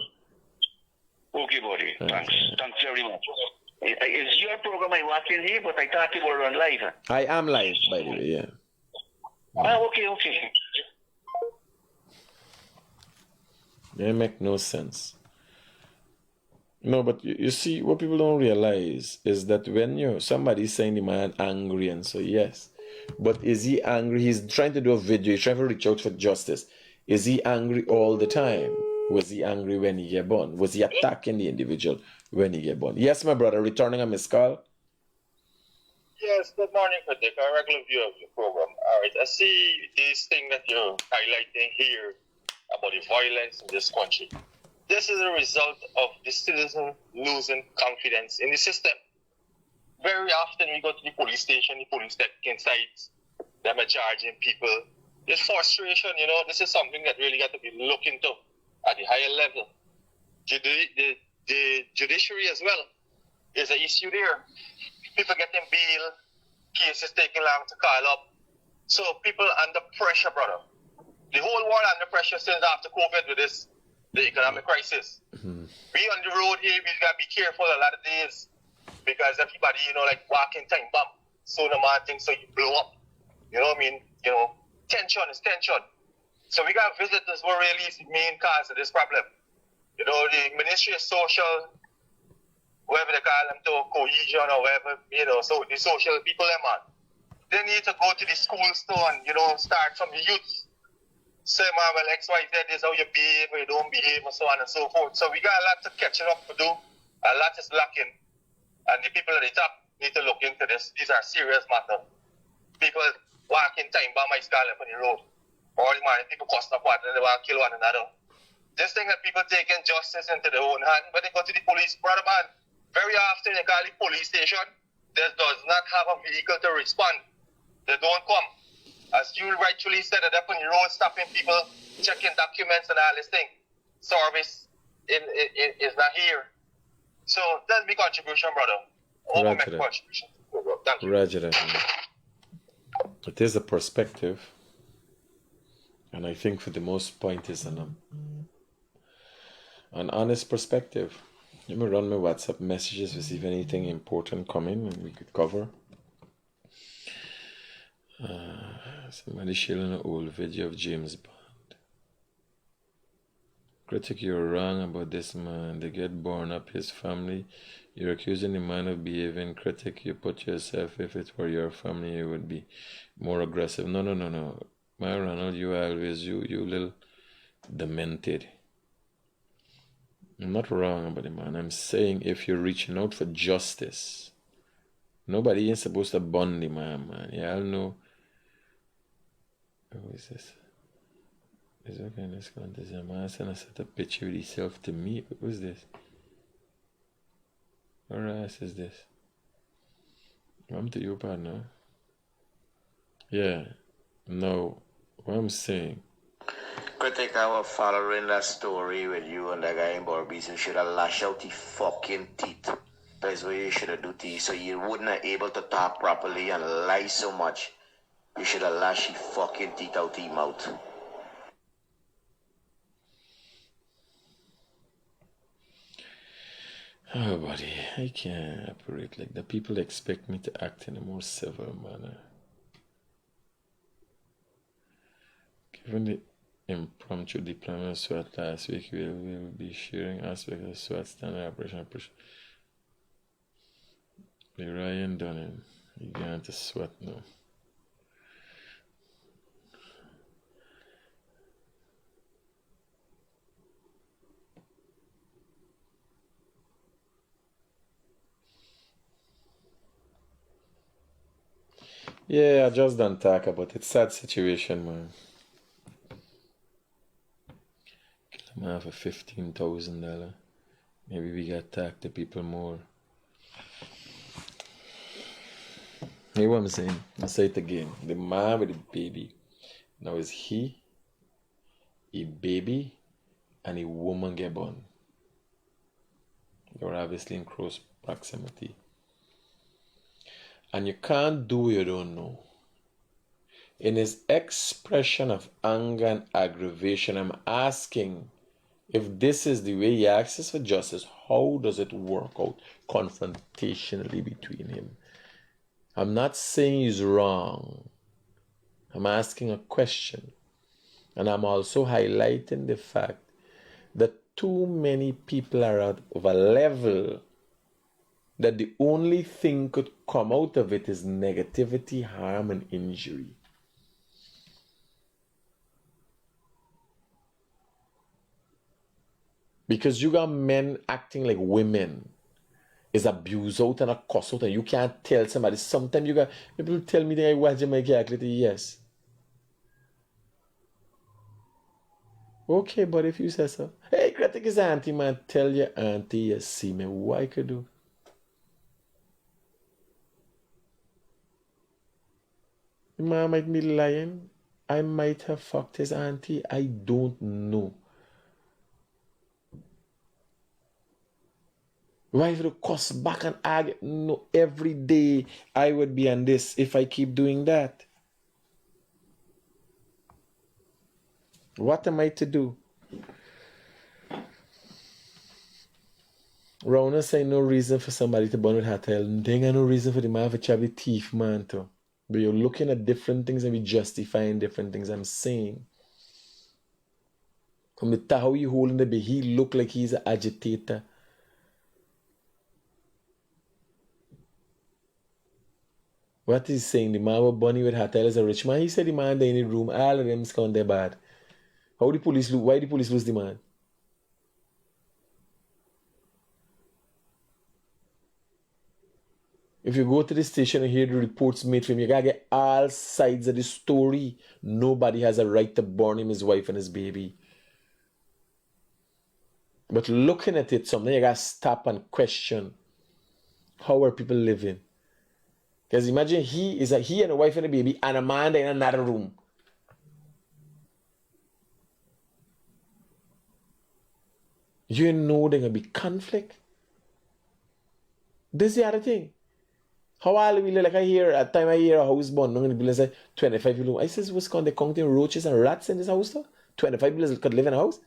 Okay, buddy. Thanks very much. It's your program I watching here, but I thought you were on live. I am live, by the way, yeah. Okay. That make no sense. No, but you see, what people don't realize is that when somebody's saying the man angry, and so yes, but is he angry? He's trying to do a video, he's trying to reach out for justice. Is he angry all the time? Was he angry when he get born? Was he attacking the individual when he get born? Yes, my brother, returning a missed call. Yes, good morning, Critic. A regular view of your program. All right, I see this thing that you're highlighting here about the violence in this country. This is a result of the citizen losing confidence in the system. Very often we go to the police station, the police taking sides, them are charging people. This frustration, this is something that really got to be looked into at the higher level. The judiciary as well is an issue there. People getting bail, cases taking long to call up. So people under pressure, brother. The whole world under pressure since after COVID with the economic crisis. We on the road here, we gotta be careful a lot of days because everybody, walking time bomb. So no man thinks so you blow up. You know what I mean? Tension is tension. So we got visitors who are really the main cause of this problem. The Ministry of Social, whatever they call them, to cohesion or whatever, so the social people, man. They need to go to the schools too and, start from the youth. Say, man, well, XYZ is how you behave or you don't behave and so on and so forth. So we got a lot to catch up to do. A lot is lacking. And the people at the top need to look into this. These are serious matters. People walking time by my skull on the road. All the money, people cost up one and they want to kill one another. This thing that people taking justice into their own hand, when they go to the police, brother man, very often they call the police station does not have a vehicle to respond. They don't come. As you rightfully said, they're up on the road, stopping people, checking documents and all this thing. Service is not here. So that's my contribution, brother. Over my contribution. Thank you. Roger that. It is a perspective, and I think for the most point is an honest perspective. Let me run my WhatsApp messages to see if anything important come in and we could cover. Somebody sharing an old video of James Bond. Critic, you're wrong about this man. They get born up his family. You're accusing the man of behaving. Critic, you put yourself, if it were your family, you would be more aggressive. No. My Ronald, you always, you little demented. I'm not wrong about the man. I'm saying if you're reaching out for justice, nobody ain't supposed to bond the man. Y'all know. Who is this? Is okay in this contest? A man sent a set a picture with himself to me. Who's this? What ass is this? I'm to you, partner. Yeah. No. What I'm saying. Critic, I was following that story with you and that guy in Barbies. You should have lashed out the fucking teeth. That's what you should have done to you, so you wouldn't have able to talk properly and lie so much. You should have lashed your fucking teeth out your mouth. Oh, buddy, I can't operate like that. People expect me to act in a more civil manner. Given the impromptu deployment of SWAT last week, we will be sharing aspects of SWAT standard operation. The Ryan Dunning, you going to SWAT now. Yeah, I just don't talk about it. Sad situation, man. Kill a man for $15,000. Maybe we got talk to people more. Hear what I'm saying? I'll say it again. The man with the baby. Now is he, a baby, and a woman get born. You're obviously in close proximity. And you can't do what you don't know. In his expression of anger and aggravation, I'm asking, if this is the way he asks for justice, how does it work out confrontationally between him? I'm not saying he's wrong. I'm asking a question. And I'm also highlighting the fact that too many people are out of a level that the only thing could come out of it is negativity, harm, and injury. Because you got men acting like women is abused out and a cuss out, and you can't tell somebody. Sometimes you got people tell me that I watch Jamaica calculator. Yes. Okay, but if you say so, hey, Critic is auntie, man. Tell your auntie you see me. What I could do? The man might be lying. I might have fucked his auntie. I don't know. Why if you cuss back and argue? No, every day I would be on this if I keep doing that. What am I to do? Rona say no reason for somebody to burn with her tail. There ain't no reason for the man to chop the teeth, man, too. But you're looking at different things and we justifying different things. I'm saying. From the how you holding the baby, he look like he's an agitator. What is saying? The man with Bunny with her tail is a rich man. He said the man there in the room, all of them count their bad. How the police lose? Why the police lose the man? If you go to the station and hear the reports made from him, you gotta get all sides of the story. Nobody has a right to burn him, his wife, and his baby. But looking at it, something you gotta stop and question. How are people living? Because imagine he and a wife and a baby and a man in another room. You know there's gonna be conflict. This is the other thing. How all we like I hear at time I hear a house born, no people say 25 people. I says what's called they counting roaches and rats in this house though? 25 people could live in a house.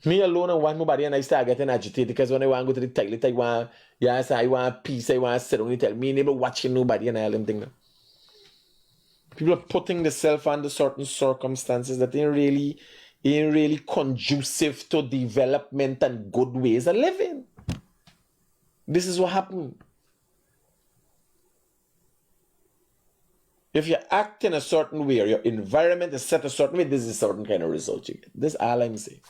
Me alone and one nobody and I start getting agitated because when I want to go to the toilet, I want peace, I want to sit down and tell me never watching nobody and all them things. People are putting themselves under certain circumstances that ain't really conducive to development and good ways of living. This is what happened. If you act in a certain way or your environment is set a certain way, this is a certain kind of result you get. This is all I'm saying.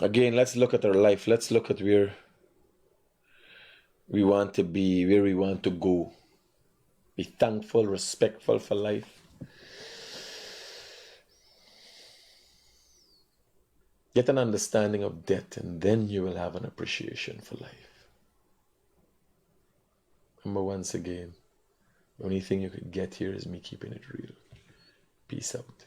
Again, let's look at our life. Let's look at where we want to be, where we want to go. Be thankful, respectful for life. Get an understanding of death, and then you will have an appreciation for life. Remember, once again, the only thing you could get here is me keeping it real. Peace out.